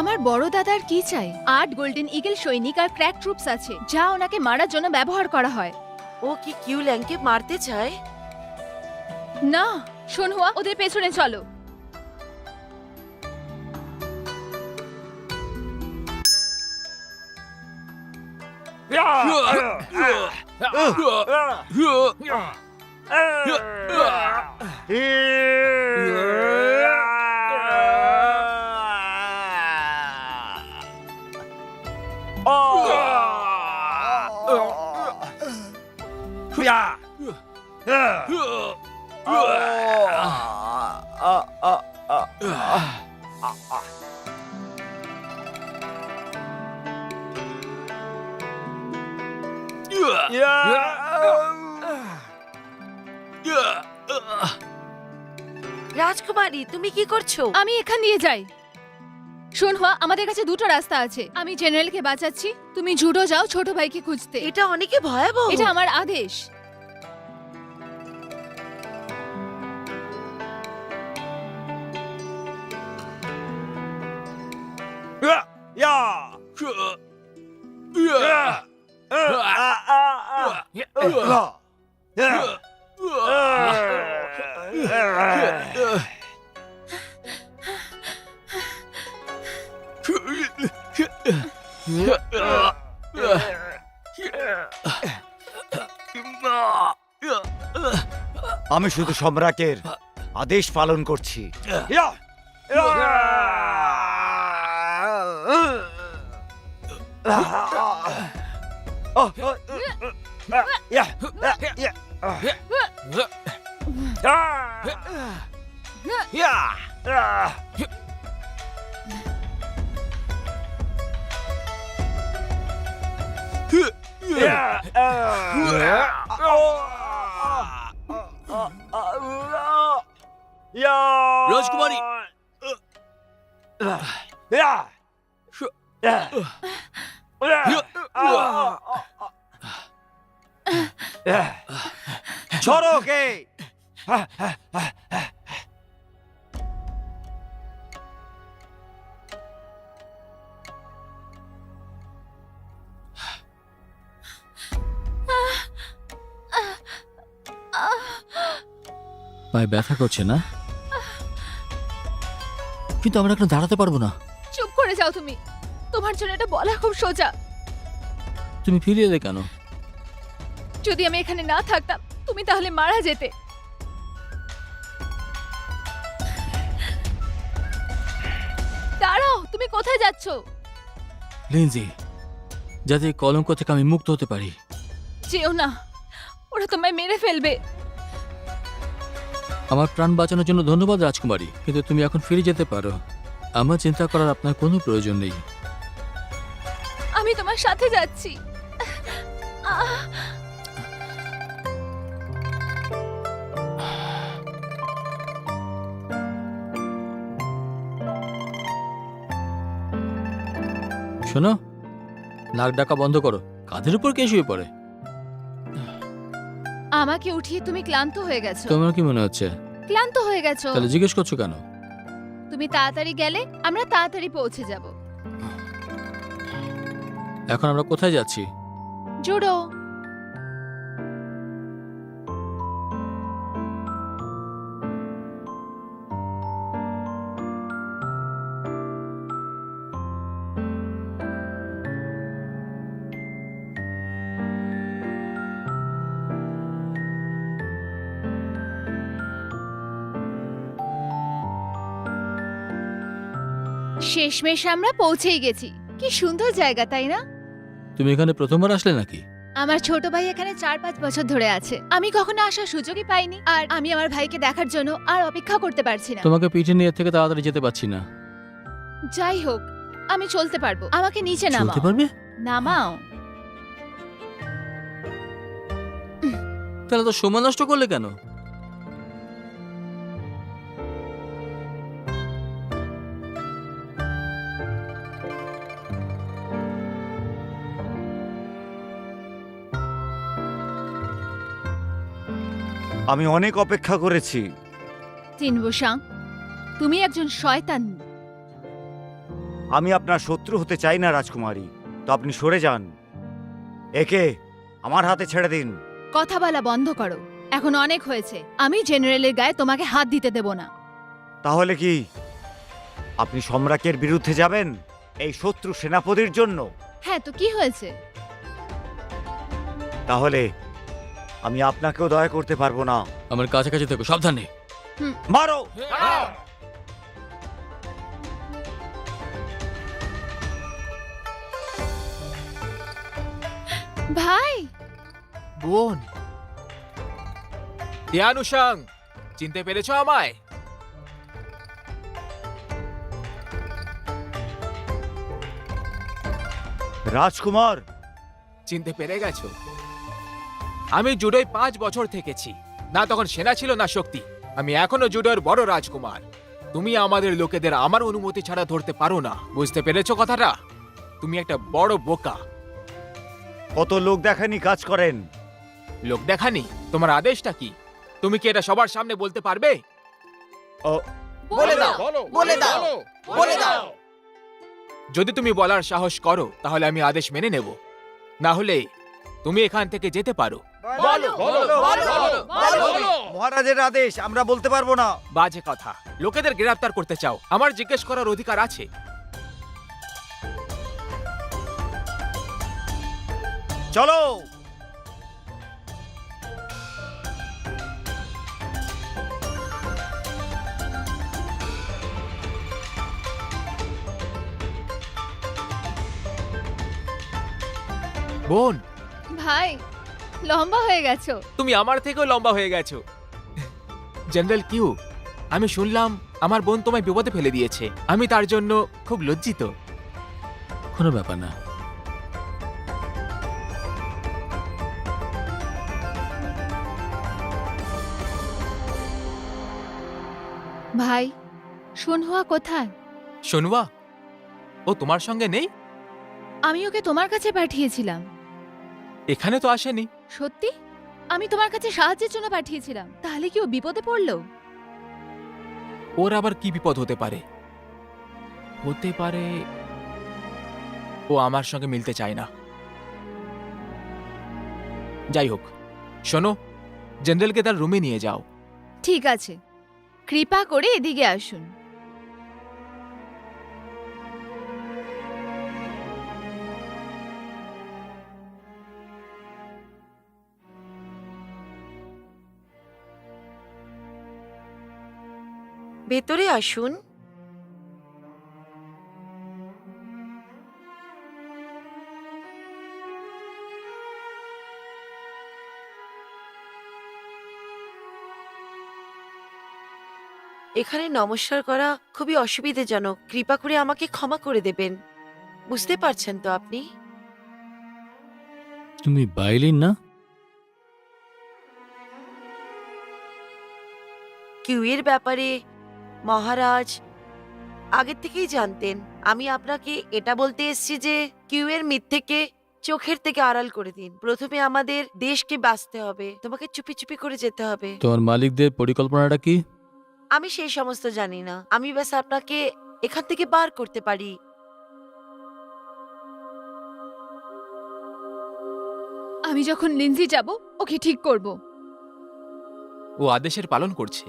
আমার বড় দাদার কি চাই? 8 গোল্ডেন ইগল সৈনিক আর ক্র্যাক ট্রুপস আছে, যা ওনাকে মারার জন্য ব্যবহার করা হয়। ও কি কিউ ল্যাংকে মারতে চায়? না, শোনহুয়া, ওদের পেছনে চলো। রাজকুমারী তুমি কি করছো? আমি এখান দিয়ে যাই। শোন হুয়া, আমাদের কাছে দুটো রাস্তা আছে। আমি জেনারেলকে বাঁচাচ্ছি, তুমি জুডো যাও ছোট ভাইকে খুঁজতে। এটা অনেকে ভয়াবহ। এটা আমার আদেশ। আমি শুধু সম্রাটের আদেশ পালন করছি। রাজকুমারী! छोड़ो के পায়ে ব্যথা করছে না? কিন্তু আমরা এখন দাঁড়াতে পারবো না। চুপ করে যাও তুমি। তোমার জন্য এটা বলা খুব সোজা। তুমি ফিরিয়ে এলে কেন? যদি আমি এখানে না থাকতাম তুমি তাহলে মারা যেতে। দাঁড়াও, তুমি কোথায় যাচ্ছ? লিনজি, যাতে এই কলঙ্ক থেকে আমি মুক্ত হতে পারি। যেও না, ওরা তোমায় মেরে ফেলবে। আমার প্রাণ বাঁচানোর জন্য ধন্যবাদ রাজকুমারী, কিন্তু তুমি এখন ফিরে যেতে পারো। আমার চিন্তা করার আপনার কোনো প্রয়োজন নেই। আমি তোমার সাথে যাচ্ছি। শোনো, নাক ডাকা বন্ধ করো। কাঁধের উপর কে শুয়ে পড়ে? আমাকে উঠিয়ে তুমি ক্লান্ত হয়ে গেছো। তোমার কি মনে হচ্ছে? ক্লান্ত হয়ে গেছো। তাহলে জিজ্ঞেস করছো কেন? তুমি তাড়াতাড়ি গেলে আমরা তাড়াতাড়ি পৌঁছে যাব। এখন আমরা কোথায় যাচ্ছি? জুডো। শেষমেশ আমরা পৌঁছেই গেছি। কি সুন্দর জায়গা, তাই না? তুমি এখানে প্রথমবার আসলে নাকি? আমার ছোট ভাই এখানে 4-5 বছর ধরে আছে। আমি কখনো আসার সুযোগই পাইনি, আর আমি আমার ভাইকে দেখার জন্য আর অপেক্ষা করতে পারছি না। তোমাকে পিঠে নিয়ে এর থেকে তাড়াতাড়ি যেতে পারছি না। যাই হোক, আমি চলতে পারবো। আমাকে নিচে চলতে নামাও। পারবে? নামাও। তাহলে তো সময় নষ্ট করলে কেন? আমি অনেক অপেক্ষা করেছি। তিনবুসাং, তুমি একজন শয়তান। আমি আপনার শত্রু হতে চাই না রাজকুমারী, তো আপনি সরে যান। একে আমার হাতে ছেড়ে দিন। কথা বলা বন্ধ করো, এখন অনেক হয়েছে। আমি জেনারেলের গায়ে তোমাকে হাত দিতে দেব না। তাহলে কি আপনি সম্রাটের বিরুদ্ধে যাবেন এই শত্রু সেনাপতির জন্য? হ্যাঁ, তো কি হয়েছে? তাহলে আমি আপনাকেও দয়া করতে পারবো না। আমার কাছাকাছি থেকো, সাবধানে। মারো। ভাই, বোন, তিয়ানুসাং, চিনতে পেরেছো আমায়? রাজকুমার, চিনতে পেরে গেছো? আমি জুডোয় 5 বছর থেকেছি। না তখন সেনা ছিল না শক্তি। আমি এখনো জুডোর বড় রাজকুমার। তুমি আমাদের লোকেদের আমার অনুমতি ছাড়া ধরতে পারো না। বুঝতে পেরেছো কথাটা? তুমি একটা বড় বোকা। কত লোক দেখানি কাজ করেন। লোক দেখানি? তোমার আদেশটা কি? তুমি কি এটা সবার সামনে বলতে পারবে? বলে দাও, বলে দাও, বলে দাও। যদি তুমি বলার সাহস করো তাহলে আমি আদেশ মেনে নেব, না হলে তুমি এখান থেকে যেতে পারো। বলো, মহারাজের আদেশ আমরা বলতে পারবো না। বাজে কথা। লোকেদের গ্রেফতার করতে চাও, আমার জিজ্ঞেস করার অধিকার আছে। চলো। বোন, ভাই, লম্বা হয়ে গেছো। তুমি আমার থেকেও লম্বা হয়ে গেছো। জেনারেল কিউ, আমি শুনলাম আমার বোন তোমায় বিপদে ফেলে দিয়েছে। আমি তার জন্য খুব লজ্জিত। কোনো ব্যাপার না। ভাই, শুনহুয়া কোথায়? শুনবা, ও তোমার সঙ্গে নেই? আমি ওকে তোমার কাছে পাঠিয়েছিলাম। এখানে তো আসেনি। সত্যি? আমি তোমার কাছে সাহায্যের জন্য পাঠিয়েছিলাম। তাহলে কি ও বিপদে পড়লো? ওর আবার কি বিপদ হতে পারে? হতে পারে ও আমার সঙ্গে মিলতে চায় না। যাই হোক, শোনো, জেনারেলকে তার রুমে নিয়ে যাও। ঠিক আছে, কৃপা করে এদিকে আসুন। ভেতরে আসুন। এখানে নমস্কার করা খুবই অসুবিধাজনক। কৃপা করে আমাকে ক্ষমা করে দেবেন। বুঝতে পারছেন তো আপনি? তুমি বাইলিন না? কিউয়ের ব্যাপারে মহারাজ আগের থেকেই জানতেন। আমি আপনাকে এটা বলতে এসেছি যে কিউয়ের মিথ্যেকে চোখের থেকে আড়াল করে দিন। প্রথমে আমাদের দেশকে বাঁচতে হবে। তোমাকে চুপি চুপি করে যেতে হবে। তোমার মালিকদের পরিকল্পনাটা কি? আমি সেই সমস্ত জানি না। আমি ব্যাস আপনাকে এখান থেকে বার করতে পারি। আমি যখন লিন্সি যাব, ওকে ঠিক করব। ও আদেশের পালন করছে।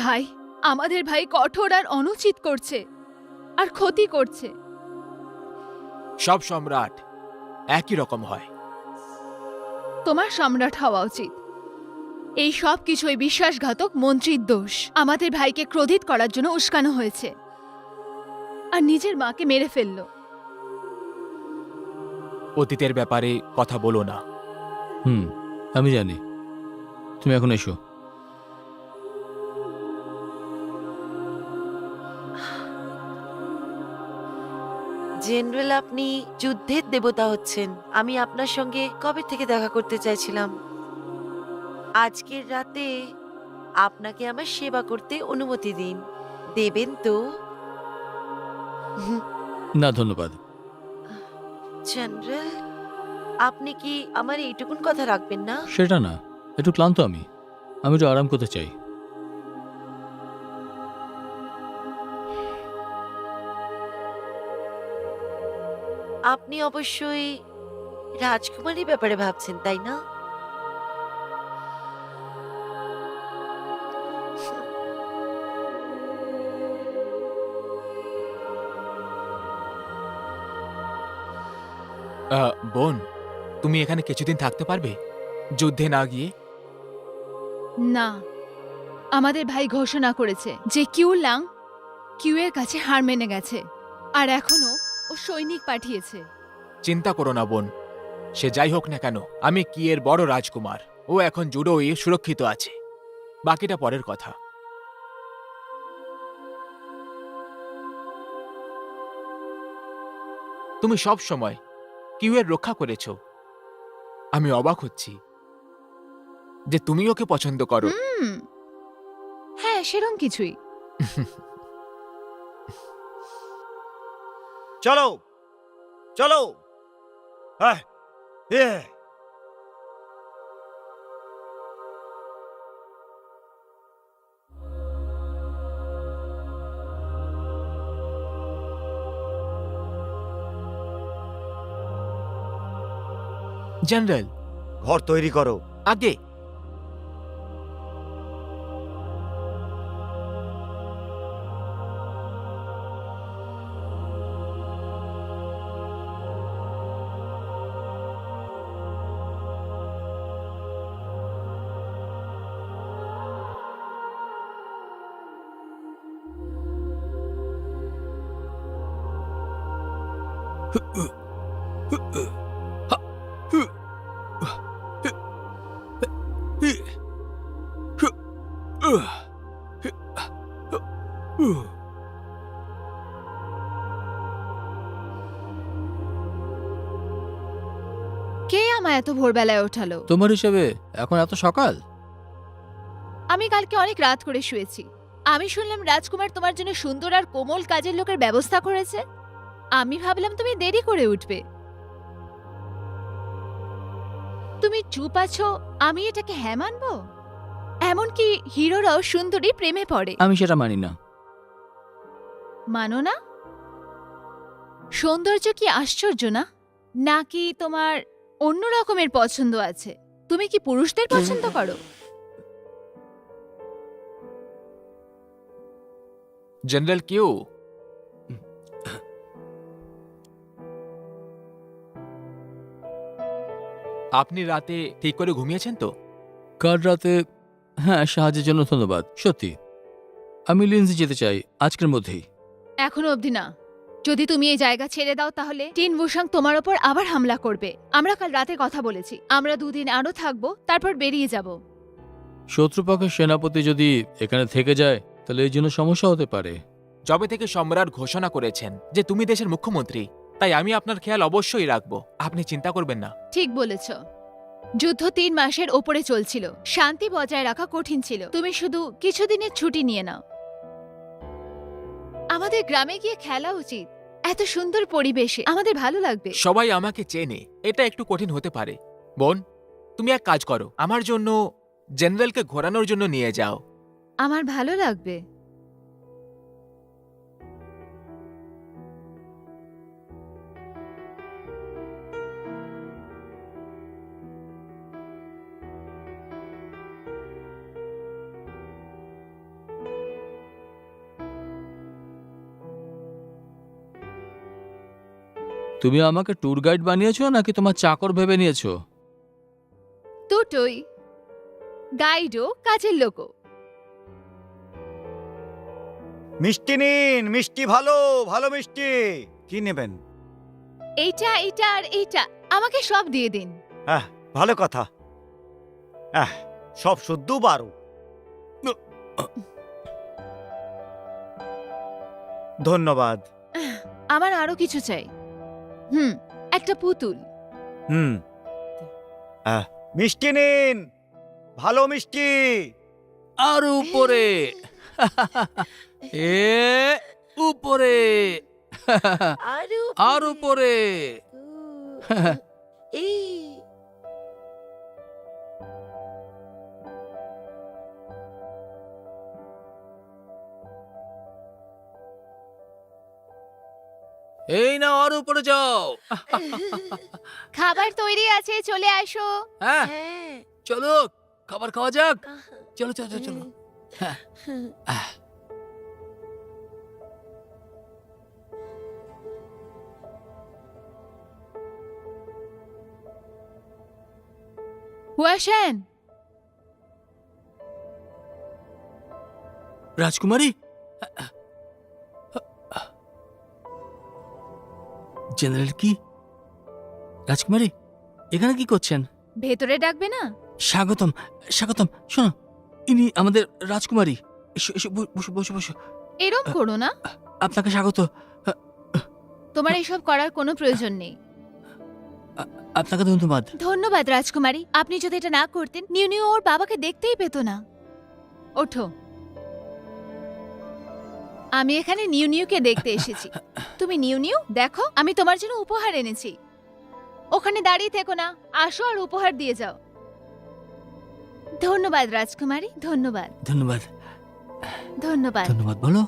ভাই, আমাদের ভাই কঠোর আর অনুচিত করছে, আর ক্ষতি করছে। সব সম্রাট একই রকম হয়। তোমার সম্রাট হওয়া উচিত। এই সব কিছুই বিশ্বাসঘাতক মন্ত্রীর দোষ। আমাদের ভাইকে ক্রোধিত করার জন্য উস্কানো হয়েছে, আর নিজের মাকে মেরে ফেললো। অতীতের ব্যাপারে কথা বলো না। আমি জানি। তুমি এখন এসো। জেনারেল, আপনি যুদ্ধের দেবতা হচ্ছেন। আমি আপনার সঙ্গে কবে থেকে দেখা করতে চাইছিলাম। আজকের রাতে আপনাকে আমার সেবা করতে অনুমতি দিন। দেবেন তো? না ধন্যবাদ। জেনারেল, আপনি কি আমার এইটুকুন কথা রাখবেন না? সেটা না, একটু ক্লান্ত আমি একটু আরাম করতে চাই। আপনি অবশ্যই রাজকুমারীর ব্যাপারে ভাবছেন, তাই না? বোন, তুমি এখানে কিছুদিন থাকতে পারবে যুদ্ধে না গিয়ে? না, আমাদের ভাই ঘোষণা করেছে যে কিউ লাং কিউ এর কাছে হার মেনে গেছে, আর এখনো ও সৈনিক পাঠিয়েছে। চিন্তা করো না বোন, সে যাই হোক না কেন, আমি কি এর বড় রাজকুমার। ও এখন জুডোই সুরক্ষিত আছে, বাকিটা পরের কথা। তুমি সব সময় কিউ এর রক্ষা করেছো। আমি অবাক হচ্ছি যে তুমি ওকে পছন্দ করো। হ্যাঁ, সেরম কিছুই। চলো চলো। হ্যাঁ, হ্যাঁ। জেনারেল, ঘর তৈরি করো। আগে কে আমায় এত ভোরবেলায় ওঠালো? তোমার হিসেবে এখন এত সকাল? আমি কালকে অনেক রাত করে শুয়েছি। আমি শুনলাম রাজকুমার তোমার জন্য সুন্দর আর কোমল কাজের লোকের ব্যবস্থা করেছে। আমি ভাবলাম তুমি দেরি করে উঠবে। তুমি চুপ আছো, আমি এটাকে হ্যাঁ মানবো? এমনকি হিরোরাও সুন্দরী প্রেমে পড়ে। আমি সেটা মানি না। মানো না? সৌন্দর্য কি আশ্চর্য না? নাকি তোমার অন্য রকমের পছন্দ আছে? তুমি কি পুরুষদের পছন্দ করো? জেনারেল কিউ, আপনি রাতে ঠিক করে ঘুমিয়েছেন তো? কাল রাতে, হ্যাঁ, সাহায্যের জন্য ধন্যবাদ। সত্যি আমি লিন্সি যেতে চাই আজকের মধ্যেই। এখনো অবধি না। যদি তুমি এই জায়গা ছেড়ে দাও তাহলে টিন বুসাং তোমার ওপর আবার হামলা করবে। আমরা কাল রাতে কথা বলেছি, আমরা 2 দিন আরো থাকবো, তারপর বেরিয়ে যাব। শত্রুপক্ষের সেনাপতি যদি এখানে থেকে যায় তাহলে এই জন্য সমস্যা হতে পারে। যবে থেকে সম্রাট ঘোষণা করেছেন যে তুমি দেশের মুখ্যমন্ত্রী, তাই আমি আপনার খেয়াল অবশ্যই রাখবো। আপনি চিন্তা করবেন না। ঠিক বলেছ। যুদ্ধ 3 মাসের ওপরে চলছিল, শান্তি বজায় রাখা কঠিন ছিল। তুমি শুধু কিছুদিনের ছুটি নিয়ে নাও। আমাদের গ্রামে গিয়ে খেলা উচিত। এত সুন্দর পরিবেশে আমাদের ভালো লাগবে। সবাই আমাকে চেনে, এটা একটু কঠিন হতে পারে। বোন, তুমি এক কাজ করো, আমার জন্য জেনারেলকে ঘোরানোর জন্য নিয়ে যাও। আমার ভালো লাগবে। তুমি আমাকে ট্যুর গাইড বানিয়েছো নাকি তোমার চাকর ভেবে নিয়েছো? দুটোই, গাইডও কাজের লোকও। মিষ্টি নিন, মিষ্টি ভালো, ভালো মিষ্টি। কি নেবেন? এইটা, এইটা আর এইটা আমাকে সব দিয়ে দিন। হ্যাঁ, ভালো কথা। সব শুদ্ধ 12। ধন্যবাদ। আমার আরো কিছু চাই। একটা পুতুল। মিষ্টি নিন, ভালো মিষ্টি। আর উপরে এ উপরে আর উপরে। এই না, আর উপরে যাও। খাবার তৈরি আছে, চলে আসো। হ্যাঁ, চলো খাবার খাওয়া যাক। চলো চলো চলো চলো। হ্যাঁ। হুয়াশান, রাজকুমারী, জেনারেল কি? রাজকুমারী এখানে কি করছেন? ভেতরে ডাকবে না? স্বাগতম, স্বাগতম। শোনো, ইনি আমাদের রাজকুমারী। এসো এসো, বসো বসো বসো। এরম করো না, আপনাকে স্বাগত। তোমার এসব করার কোনো প্রয়োজন নেই। আপনাকে ধন্যবাদ। ধন্যবাদ রাজকুমারী, আপনি যদি এটা না করতেন নিউ নিউ ওর বাবাকে দেখতেই পেত না। ওঠো, আমি এখানে নিউ নিউকে দেখতে এসেছি। তুমি নিউ নিউ দেখো, আমি তোমার জন্য উপহার এনেছি। ওখানে দাঁড়িয়ে থেকো না, আসো আর উপহার দিয়ে যাও। ধন্যবাদ রাজকুমারী, ধন্যবাদ। ধন্যবাদ ধন্যবাদ। ধন্যবাদ। বলো।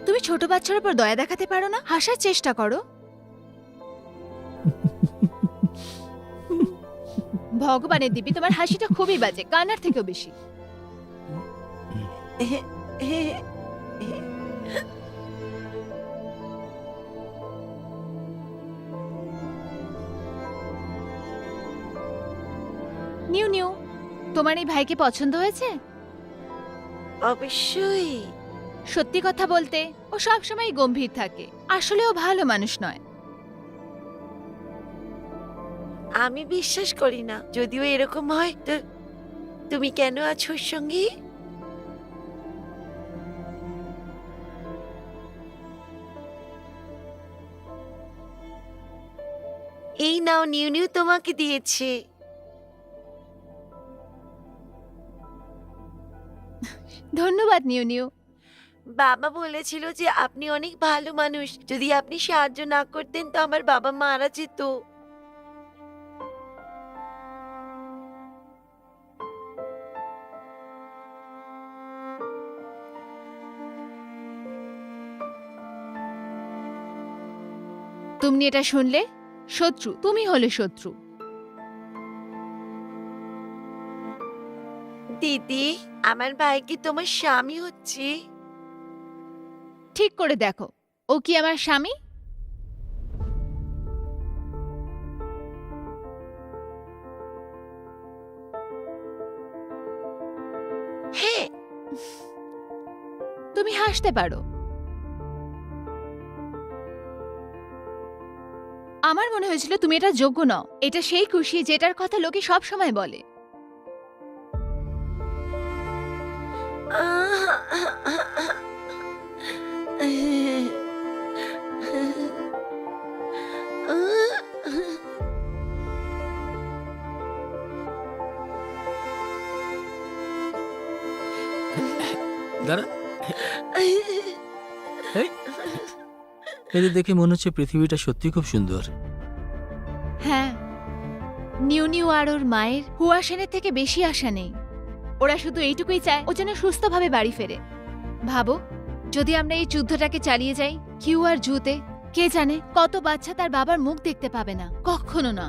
তুমি ছোট বাচ্চার উপর দয়া দেখাতে পারো না? হাসার চেষ্টা করো। ভগবানের দিবি, তোমার হাসিটা খুবই বাজে, কান্নার থেকেও বেশি। নিউ নিউ, তোমার এই ভাইকে পছন্দ হয়েছে? অবশ্যই। সত্যি কথা বলতে ও সবসময় গম্ভীর থাকে, আসলে ও ভালো মানুষ নয়। আমি বিশ্বাস করি না। যদিও এরকম হয় তো তুমি কেন আছো ওর সঙ্গে? এই নাও, নিউ নিউ তোমাকে দিয়েছে। ধন্যবাদ নিউ নিউ। বাবা বলেছিল যে আপনি অনেক ভালো মানুষ, যদি আপনি সাহায্য না করতেন তো আমার বাবা মারা যেত। তুমি এটা শুনলে? শত্রু, তুমি হলে শত্রু। দিদি, আমার ভাই কি তোমার স্বামী হচ্ছে? ঠিক করে দেখো, ও কি আমার স্বামী? হ্যাঁ। তুমি হাসতে পারো। আমার মনে হয়েছিল তুমি এটা যোগ্য নও। এটা সেই খুশি যেটার কথা লোকে সব সময় বলে। দাঁড়া, এদের দেখে মনে হচ্ছে পৃথিবীটা সত্যি খুব সুন্দর। হ্যাঁ, নিউ নিউ আর ওর মায়ের হুয়াশানের থেকে বেশি আশা নেই। ওরা শুধু এইটুকুই চায় ও যেন সুস্থভাবে বাড়ি ফেরে। ভাবো, যদি আমরা এই যুদ্ধটাকে চালিয়ে যাই কিউ আর জুতে, কে জানে কত বাচ্চা তার বাবার মুখ দেখতে পাবে না। কখনো না।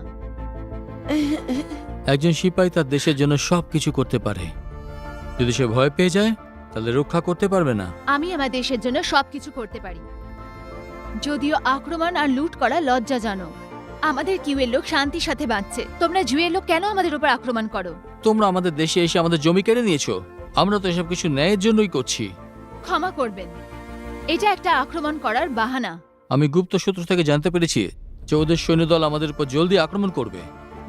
একজন সিপাহী তার দেশের জন্য সবকিছু করতে পারে, যদি সে ভয় পেয়ে যায় তাহলে রক্ষা করতে পারবে না। আমি আমার দেশের জন্য সবকিছু করতে পারি, যদিও আক্রমণ আর লুট করা লজ্জাজনক। আমাদের কিউয়ের লোক শান্তির সাথে বাঁচছে, তোমরা জুয়ের লোক কেন আমাদের উপর আক্রমণ করো? তোমরা আমাদের দেশে এসে আমাদের জমি কেড়ে নিয়েছো, আমরা তো এসব কিছু ন্যায়ের জন্যই করছি। ক্ষমা করবেন, এটা একটা আক্রমণ করার বাহানা। আমি গুপ্ত সূত্র থেকে জানতে পেরেছি যে ওদের সৈন্যদল আমাদের উপর জলদি আক্রমণ করবে।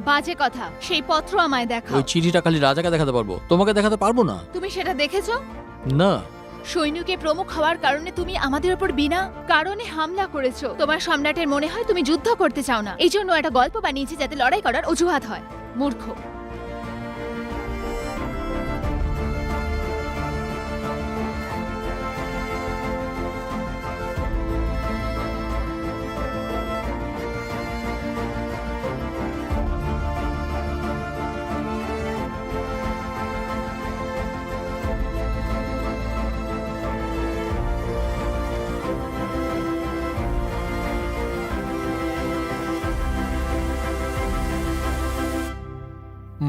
বাজে কথা, সেই পত্র আমায় দেখাও। ওই চিঠিটা খালি রাজাকে দেখাতে পারবো, তোমাকে দেখাতে পারবো না। তুমি সেটা দেখেছো? না। সৈন্যকে প্রমুখ হওয়ার কারণে তুমি আমাদের উপর বিনা কারণে হামলা করেছো। তোমার সম্রাটের মনে হয় তুমি যুদ্ধ করতে চাও না, এই জন্য একটা গল্প বানিয়েছে যাতে লড়াই করার অজুহাত হয়। মূর্খ।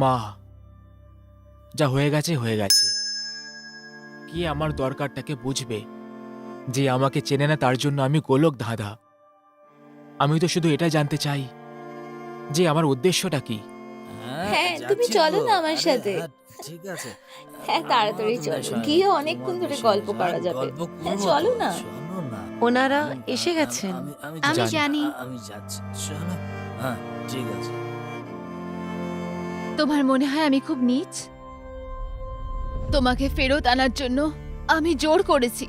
মা, যা হয়ে গেছে হয়ে গেছে। কি আমার দরকারটাকে বুঝবে? যে আমাকে চেনে না তার জন্য আমি গোলক ধাঁধা। আমি তো শুধু এটা জানতে চাই যে আমার উদ্দেশ্যটা কি। হ্যাঁ, তুমি চলো না আমার সাথে। ঠিক আছে, হ্যাঁ, তাড়াতাড়ি চলো, গিয়ে অনেকক্ষণ ধরে গল্প করা যাবে। হ্যাঁ, চলো না। ওনারা এসে গেছেন। আমি জানি। আমি যাচ্ছি, চলো। হ্যাঁ, ঠিক আছে। তোমার মনে হয় আমি খুব নীচ? তোমাকে ফেরত আনার জন্য আমি জোর করেছি।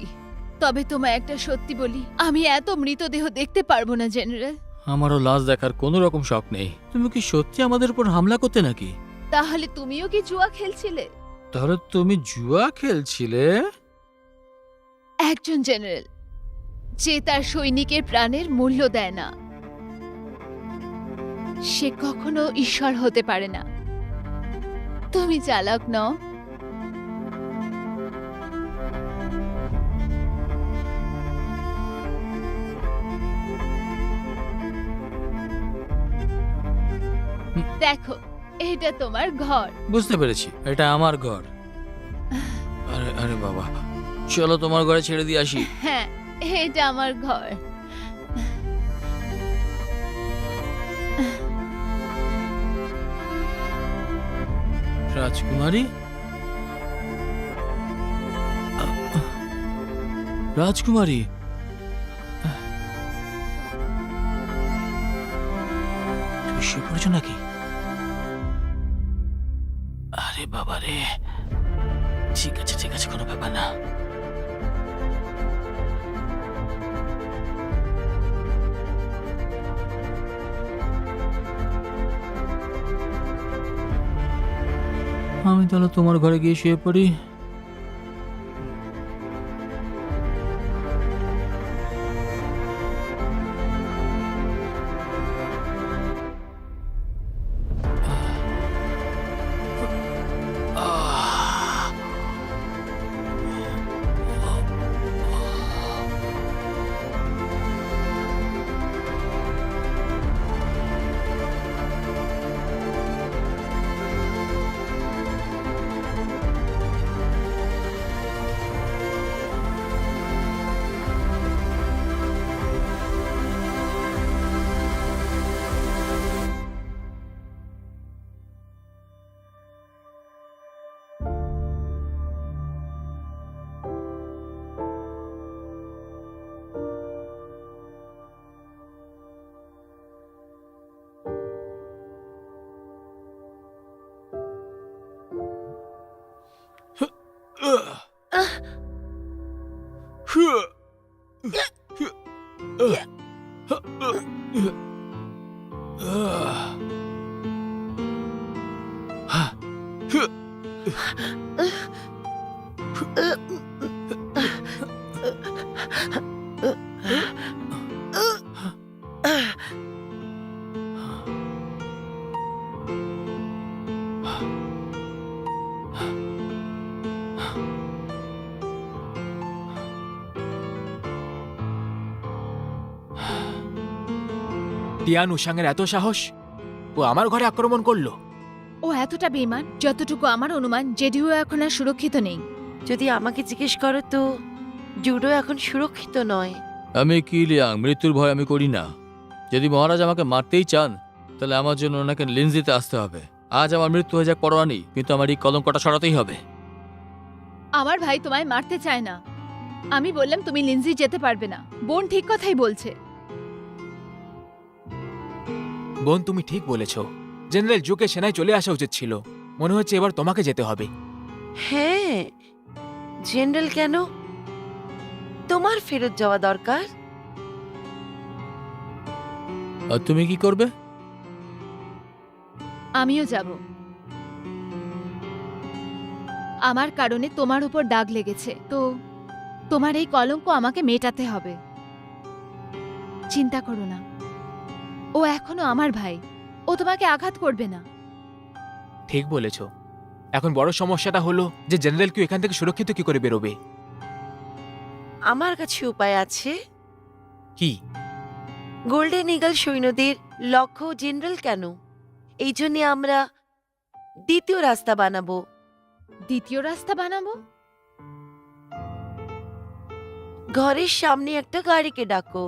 তবে তোমায় একটা সত্যি বলি, আমি এত মৃতদেহ দেখতে পারবো না জেনারেল। আমারও লাশ দেখার কোনো রকম শখ নেই। তুমি কি সত্যি আমাদের উপর হামলা করতে নাকি? তাহলে তুমিও কি জুয়া খেলছিলে? তাহলে তুমি জুয়া খেলছিলে? একজন জেনারেল যে তার সৈনিকের প্রাণের মূল্য দেয় না, সে কখনো ঈশ্বর হতে পারে না। তুমি চালাক নও। দেখো, এটা তোমার ঘর। বুঝতে পেরেছি, এটা আমার ঘর। আরে আরে বাবা, চলো তোমার ঘরে ছেড়ে দিয়ে আসি। হ্যাঁ, এটা আমার ঘর। রাজকুমারী, রাজকুমারী, তুমি শুয়ে পড়েছো নাকি? আরে বাবা রে, ঠিক আছে ঠিক আছে, কোনো ব্যাপার না। আমি তাহলে তোমার ঘরে গিয়ে শুয়ে পড়ি। টিয়ান উশাংয়ের এত সাহস, ও আমার ঘরে আক্রমণ করলো। ও এতটা বেঈমান, যতটুকু আমার অনুমান জেডিও এখন আর সুরক্ষিত নেই। যদি আমাকে জিজ্ঞেস করো তো জুডো এখন সুরক্ষিত নয়। আমি কি লিয়াং, মৃত্যুর ভয় আমি করি না। যদি মহারাজ আমাকে মারতেই চান তাহলে আমার জন্য ওনাকে লিন্সিতে আসতে হবে। আজ আমার মৃত্যু হয়ে যাক পরোয়া নেই, কিন্তু আমার এই কলঙ্কটা সরাতেই হবে। আমার ভাই তোমায় মারতে চায় না। আমি বললাম তুমি লিন্জি যেতে পারবে না। বোন ঠিক কথাই বলছে। বোন, তুমি ঠিক বলেছ। জেনারেল জুকে সেনায় চলে আসা উচিত ছিল। মনে হচ্ছে এবার তোমাকে যেতে হবে। হ্যাঁ, জেনারেল কেন? তোমার ফেরত যাওয়া দরকার। আর তুমি কি করবে? আমিও যাব। আমার কারণে তোমার উপর দাগ লেগেছে, তো তোমার এই কলঙ্ক আমাকে মেটাতে হবে। চিন্তা করো না, ও এখনো আমার ভাই। ও তোমাকে আঘাত করবে না। ঠিক বলেছ। এখন বড় সমস্যাটা হলো যে জেনারেল কিউ এখান থেকে সুরক্ষিত কি করে বেরোবে। আমার কাছে উপায় আছে। কি? গোল্ডেন ইগল সৈন্যদের লক্ষ্য জেনারেল কেন, এই জন্য আমরা দ্বিতীয় রাস্তা বানাবো। দ্বিতীয় রাস্তা বানাবো? ঘরের সামনে একটা গাড়িকে ডাকো।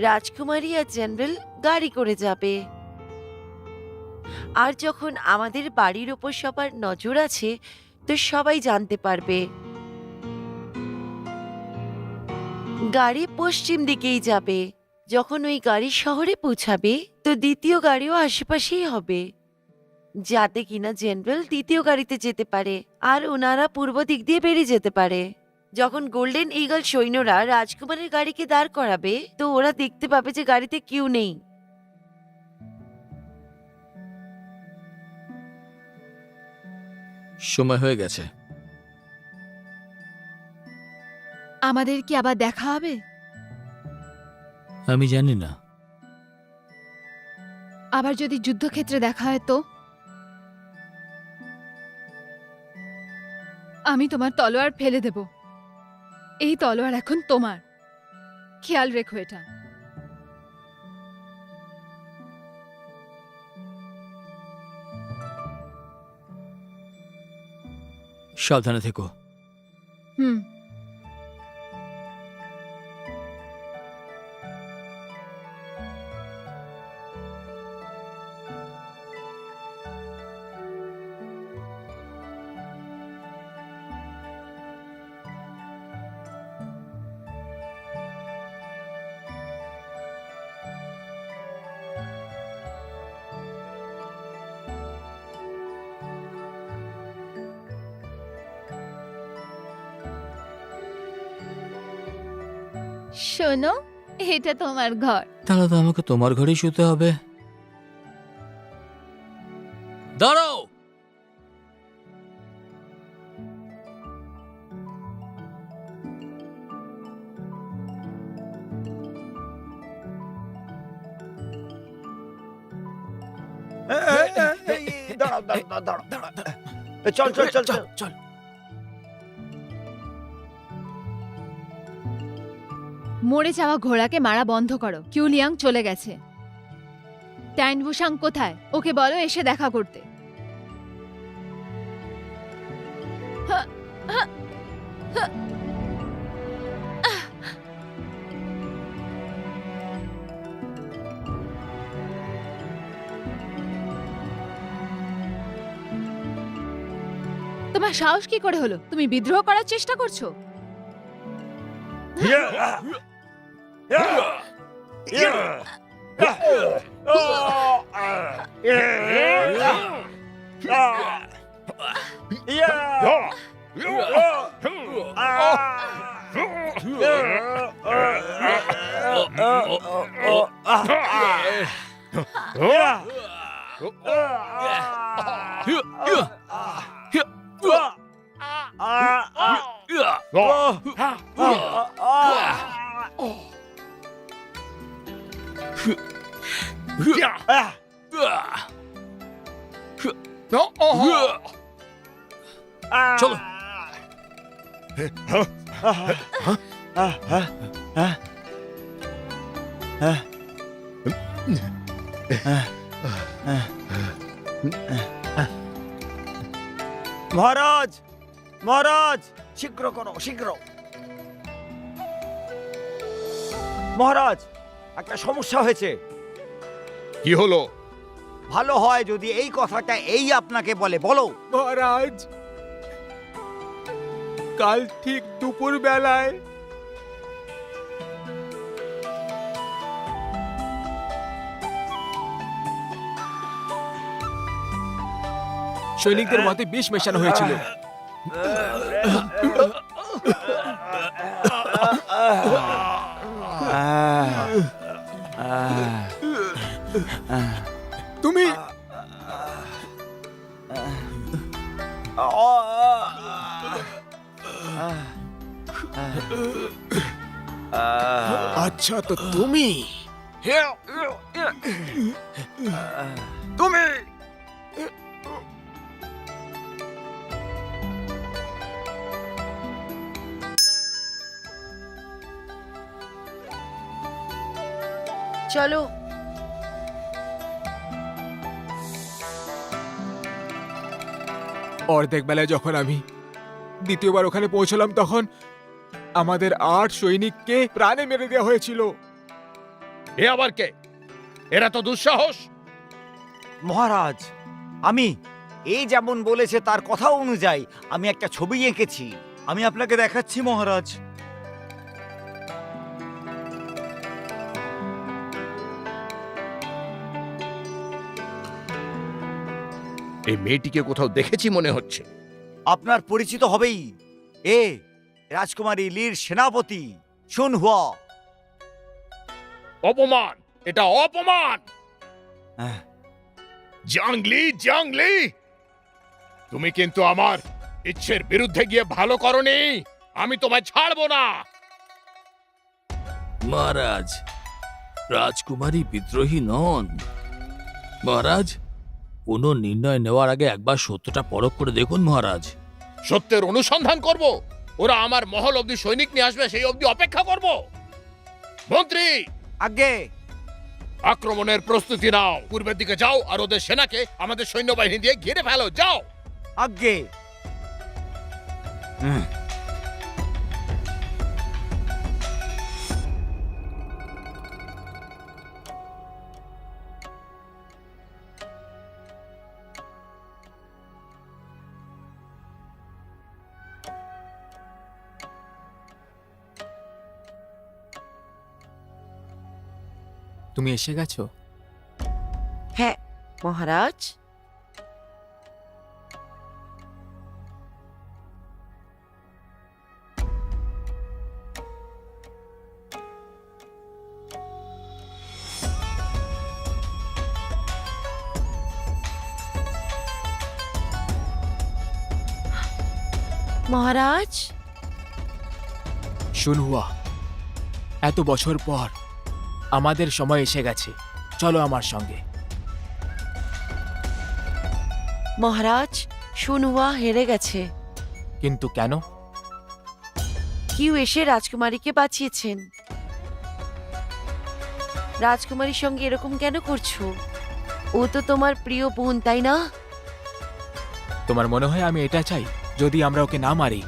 রাজকুমারী আর জেনারেল গাড়ি করে যাবে। আর যখন আমাদের বাড়ির ওপর সবার নজর আছে, তো সবাই জানতে পারবে। গাড়ি পশ্চিম দিকেই যাবে। যখন ওই গাড়ি শহরে পৌঁছাবে, তো দ্বিতীয় গাড়িও আশেপাশেই হবে, যাতে কিনা জেনারেল দ্বিতীয় গাড়িতে যেতে পারে আর ওনারা পূর্ব দিক দিয়ে বেরিয়ে যেতে পারে। যখন গোল্ডেন ইগল সৈন্যরা রাজকুমারের গাড়িকে দাঁড় করাবে, তো ওরা দেখতে পাবে যে গাড়িতে কেউ নেই। সময় হয়ে গেছে। আমাদের কি আবার দেখা হবে? আমি জানি না। আবার যদি যুদ্ধক্ষেত্রে দেখা হয় তো? আমি তোমার তলোয়ার ফেলে দেব। এই তলোয়ার এখন তোমার। খেয়াল রেখো এটা। সাবধানে থেকো। হুম। শোনো, এটা তোমার ঘর। তাহলে তো আমাকে তোমার ঘরেই শুতে হবে। দাঁড়াও। দাঁড়াও দাঁড়াও দাঁড়াও দাঁড়াও। চল চল চল চল চল। মরে যাওয়া ঘোড়াকে মারা বন্ধ করো। কিউলিয়াং চলে গেছে। ট্যানভুসাং কোথায়? ওকে বলো এসে দেখা করতে। তোমার সাহস কি করে হলো? তুমি বিদ্রোহ করার চেষ্টা করছো? চলো। মহারাজ মহারাজ, শীঘ্র করো শীঘ্র। মহারাজ, একটা সমস্যা হয়েছে। কি হলো? ভালো হয় যদি এই কথাটা এই আপনাকে বলে। বলো। মহারাজ, কাল ঠিক দুপুর বেলায় সৈনিকদের মতে বিষ মেশানো হয়েছিল। তুমি আচ্ছা, তো তুমি তুমি চলো। অর্ধেক বেলায় যখন আমি দ্বিতীয়বার ওখানে পৌঁছলাম, তখন আমাদের ৮ সৈনিককে প্রাণে মেরে দেওয়া হয়েছিল। এ আবার কে? এরা তো দুঃসাহস। মহারাজ, আমি এই যেমন বলেছে তার কথা অনুযায়ী আমি একটা ছবি এঁকেছি, আমি আপনাকে দেখাচ্ছি মহারাজ। এই মেয়েটিকে কোথাও দেখেছি মনে হচ্ছে। আপনার পরিচিত হবেই, এ রাজকুমারী লির সেনাপতি শুনহুয়া। অপমান, এটা অপমান। আহ, জাংলি, জাংলি, তুমি কিন্তু আমার ইচ্ছের বিরুদ্ধে গিয়ে ভালো করনি। আমি তোমায় ছাড়বো না। মহারাজ, রাজকুমারী বিদ্রোহী নন। মহারাজ, কোনো নির্ণয় নেওয়ার আগে একবার সত্যটা পরখ করে দেখুন মহারাজ। সত্যের অনুসন্ধান করব। ওরা আমার মহল অবধি সৈনিক নিয়ে আসবে, সেই অবধি অপেক্ষা করব। মন্ত্রী, আগে আক্রমণের প্রস্তুতি নাও। পূর্বের দিকে যাও আর ওদের সেনাকে আমাদের সৈন্যবাহিনী দিয়ে ঘিরে ফেলো। যাও। আগে তুমি এসে গেছো? হ্যাঁ মহারাজ। মহারাজ, শুনহুয়া, এত বছর পর আমাদের সময় এসে গেছে। চলো আমার সঙ্গে। মহারাজ, শুনহুয়া হেরে গেছে। কিন্তু কেন? কিউ এসে রাজকুমারীকে বাঁচিয়েছেন। রাজকুমারীর সঙ্গে এরকম কেন করছো? ও তো তোমার প্রিয় বোন, তাই না? তোমার মনে হয় আমি এটা চাই? যদি আমরা ওকে না মারি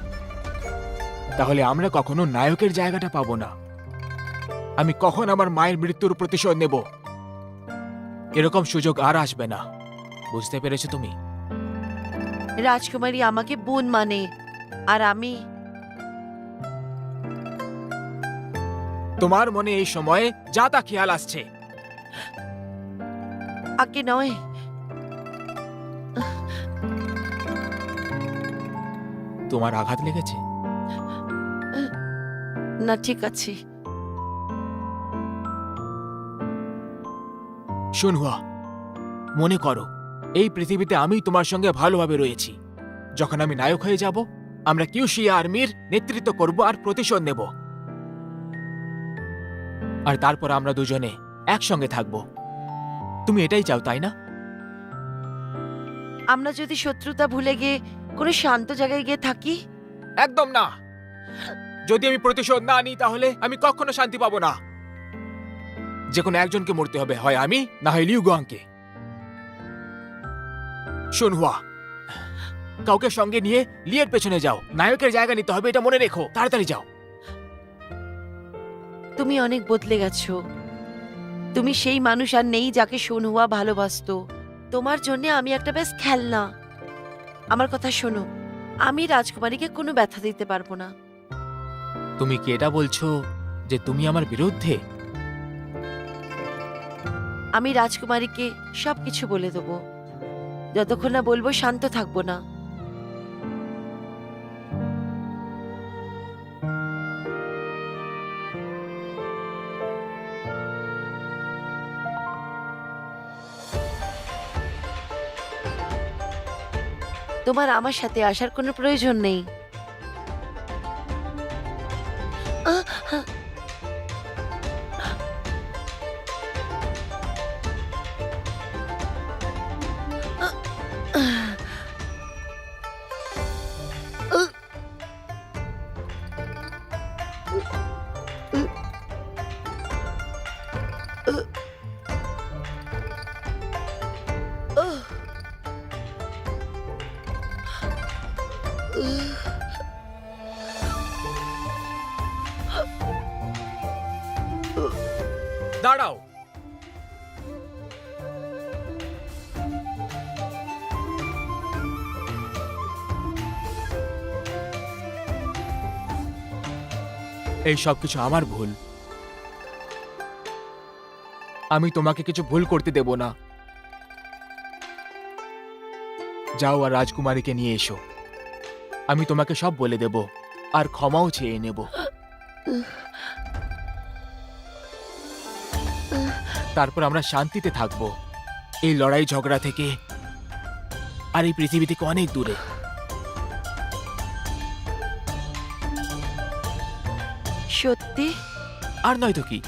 তাহলে আমরা কখনো নায়কের জায়গাটা পাবো না। আমি কখন আমার মায়ের মৃত্যুর প্রতিশোধ নেব, এরকম সুযোগ আর আসবে না। বুঝতে পেরেছো তুমি? রাজকুমারী আমাকে বোন মানে, আর আমি তোমার মনে এই সময়ে যা তা খেয়াল আসছে। আগে নয়। তোমার আঘাত লেগেছে? না, ঠিক আছে। শুনহুয়া, মনে করো এই পৃথিবীতে আমি তোমার সঙ্গে ভালোভাবে রয়েছি। যখন আমি নায়ক হয়ে যাব, আমরা কিউশিয়া আর্মির নেতৃত্ব করব আর প্রতিশোধ নেব। আর তারপর আমরা দুজনে একসঙ্গে থাকব। তুমি এটাই চাও, তাই না? আমরা যদি শত্রুতা ভুলে গিয়ে কোনো শান্ত জায়গায় গিয়ে থাকি? একদম না। যদি আমি প্রতিশোধ না নিই তাহলে আমি কখনো শান্তি পাবো না। যে কোনো একজনকে মরতে হবে, হয় আমি না হয় লিউ গুয়াংকে। শুনহুয়া, কাউকে সঙ্গে নিয়ে লিয়ের পেছনে যাও। নায়কের জায়গা নিতে হবে, এটা মনে রেখো। তাড়াতাড়ি যাও। তুমি অনেক বদলে গেছো। তুমি সেই মানুষ আর নেই যাকে শুনহুয়া ভালোবাসতো। তোমার জন্য আমি একটা বেশ খেলনা। আমার কথা শোনো, আমি রাজকুমারীকে কোনো ব্যথা দিতে পারবো না। তুমি কি এটা বলছো যে তুমি আমার বিরুদ্ধে? আমি রাজকুমারীকে সবকিছু বলে দেবো। যতক্ষণ না বলবো শান্ত থাকবো না। তোমার আমার সাথে আসার কোনো প্রয়োজন নেই। দাঁড়াও। এই সব কিছু আমার ভুল। আমি তোমাকে কিছু ভুল করতে দেব না। যাও আর রাজকুমারীকে নিয়ে এসো। আমি তোমাকে সব বলে দেব আর ক্ষমাও চেয়ে নেব। তারপর আমরা শান্তিতে থাকব, এই লড়াই ঝগড়া থেকে আর এই পৃথিবী থেকে অনেক দূরে। সত্যি? আর নয়তো কি।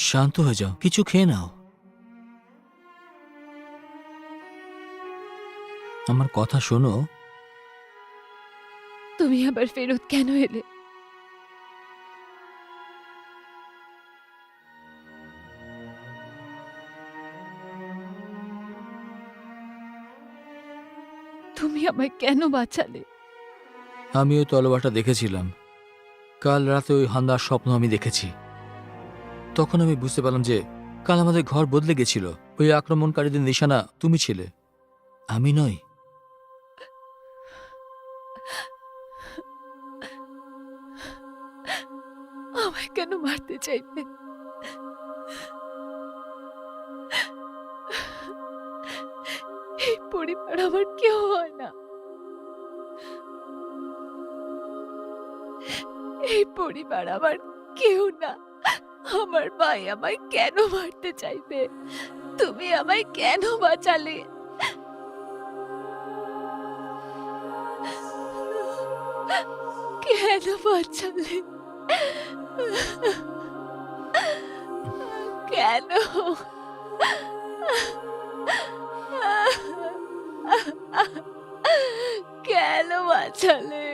শান্ত হয়ে যাও, কিছু খেয়ে নাও। আমার কথা শোনো। তুমি আবার ফেরত কেন এলে? তুমি আমায় কেন বাঁচালে? আমি ওই তলোয়ারটা দেখেছিলাম কাল রাতে, ওই হান্দার স্বপ্ন আমি দেখেছি। তখন আমি বুঝতে পারলাম যে কাল আমাদের ঘর বদলে গেছিল। ওই আক্রমণকারীদের নিশানা তুমি ছিলে, আমি নই। আমায় কেন মারতে চাইবে? এই পরিবার আমার কেউ হয় না। এই পরিবার আমার কেউ না। আমার ভাই আমায় কেন মারতে চাইবে? তুমি আমায় কেন বাঁচালে? কেন বাঁচালে? কেন? কেন বাঁচালে?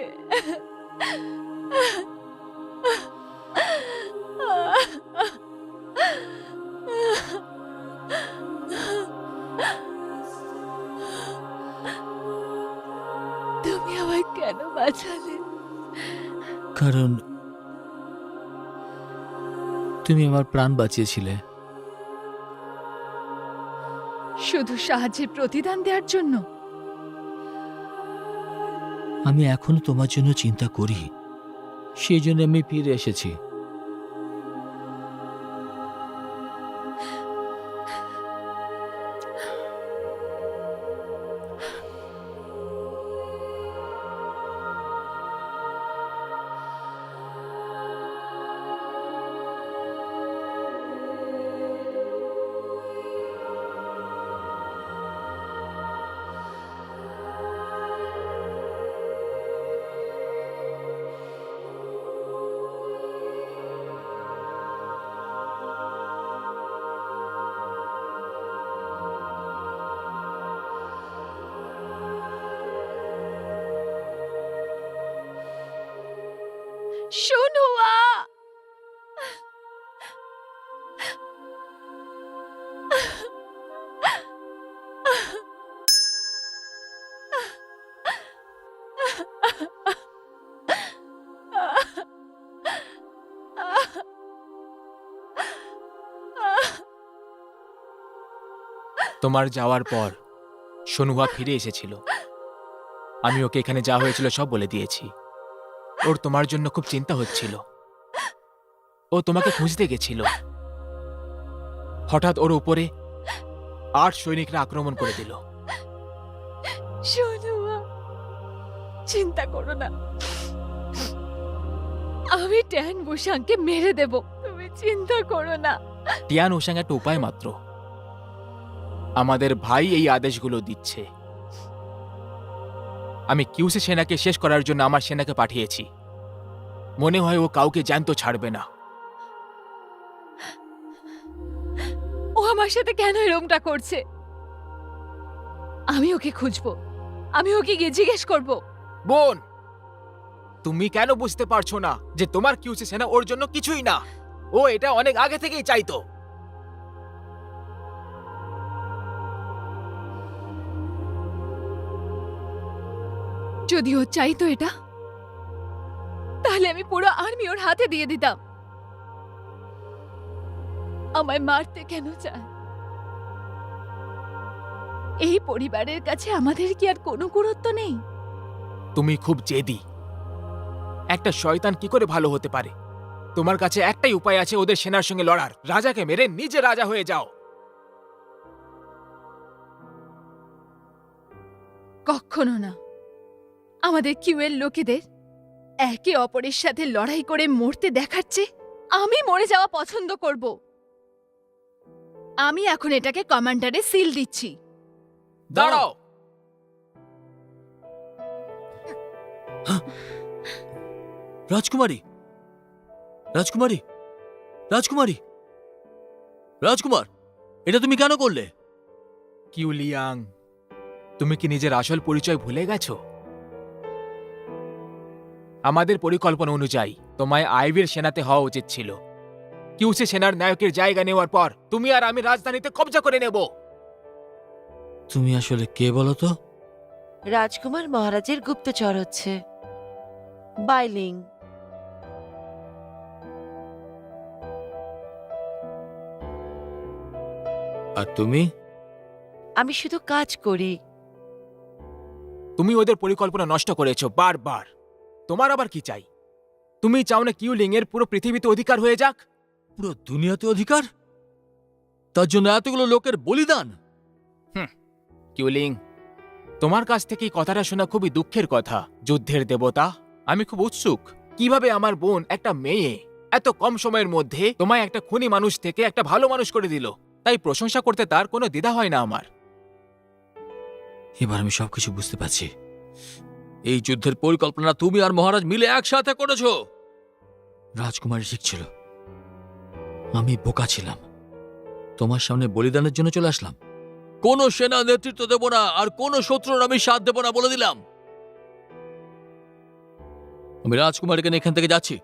তুমি আমায় কেন বাঁচালে? কারণ তুমি আমার প্রাণ বাঁচিয়েছিলে। শুধু সাহায্যের প্রতিদান দেওয়ার জন্য? আমি এখনো তোমার জন্য চিন্তা করি, সেই জন্য আমি ফিরে এসেছি। শুনুয়া, তোমার যাওয়ার পর সনুয়া ফিরে এসেছিল। আমি ওকে এখানে যা হয়েছিল সব বলে দিয়েছি। ওর তোমার জন্য খুব চিন্তা হচ্ছিল। ও তোমাকে খুঁজতে গেছিল। হঠাৎ ওর উপরে 8 সৈনিকরা আক্রমণ করে দিল। সোনুয়া, চিন্তা করো না, আমি ট্যান বুসাংকে মেরে দেব, তুমি চিন্তা করো না। টিয়ান ওসাং একটা উপায় মাত্র। আমাদের ভাই এই আদেশগুলো দিচ্ছে। আমি কিউসি সেনাকে শেষ করার জন্য আমার সেনাকে পাঠিয়েছি। মনে হয় ও কাউকে জ্যান্ত ছাড়বে না। ও আমার সাথে কেন এরকমটা করছে? আমি ওকে খুঁজবো, আমি ওকে গিয়ে জিজ্ঞেস করবো। বোন, তুমি কেন বুঝতে পারছো না যে তোমার কিউসি সেনা ওর জন্য কিছুই না? ও এটা অনেক আগে থেকেই চাইতো। যদি ও চাইতো এটা, তাহলে আমি পুরো আর্মি ওর হাতে দিয়ে দিতাম। আমায় মারতে কেন চায়? এই পরিবারের কাছে আমাদের কি আর কোনো গুরুত্ব নেই? তুমি খুব জেদি। একটা শয়তান কি করে ভালো হতে পারে? তোমার কাছে একটাই উপায় আছে ওদের সেনার সঙ্গে লড়ার। রাজাকে মেরে নিজে রাজা হয়ে যাও। কখনো না। আমাদের কিউএল লোকেদের একে অপরের সাথে লড়াই করে মরতে দেখাচ্ছে, আমি মরে যাওয়া পছন্দ করব। আমি এখন এটাকে কমান্ডারে সিল দিচ্ছি। দাঁড়াও। রাজকুমারী, রাজকুমারী, রাজকুমারী, রাজকুমার, এটা তুমি কেন করলে? কিউলিয়াং, তুমি কি নিজের আসল পরিচয় ভুলে গেছো? আমাদের পরিকল্পনা অনুযায়ী তোমায় আইভির সেনাতে হওয়া উচিত ছিল। কিউসি সেনার নায়কের জায়গা নেওয়ার পর তুমি আর আমি রাজধানীতে কবজা করে নেব। তুমি আসলে কে বলো তো? রাজকুমার মহারাজের গুপ্তচর হচ্ছে বাইলিং। আর তুমি? আমি শুধু কাজ করি। তুমি ওদের পরিকল্পনা নষ্ট করেছো বারবার। তোমার আবার কি চাই? তুমি চাও না কিউলিং এর পুরো পৃথিবীতে অধিকার হয়ে যাক? পুরো দুনিয়াতে অধিকার? তার জন্য এতগুলো লোকের বলিদান? কিউলিং, তোমার কাছ থেকে এই কথাটা শোনা খুবই দুঃখের কথা। যুদ্ধের দেবতা, আমি খুব উৎসুক কিভাবে আমার বোন একটা মেয়ে এত কম সময়ের মধ্যে তোমায় একটা খুনি মানুষ থেকে একটা ভালো মানুষ করে দিল। তাই প্রশংসা করতে তার কোনো দ্বিধা হয় না আমার। এবার আমি সবকিছু বুঝতে পারছি। এই যুদ্ধের পরিকল্পনা তুমি আর মহারাজ মিলে একসাথে করেছো। রাজকুমারী ঠিক ছিল, আমি বোকা ছিলাম। তোমার সামনে বলিদানের জন্য চলে আসলাম। কোন সেনা নেতৃত্ব দেব না, আর কোন শত্রুর আমি সাথ দেব না বলে দিলাম। আমি রাজকুমারীকে নিয়ে এখান থেকে যাচ্ছি।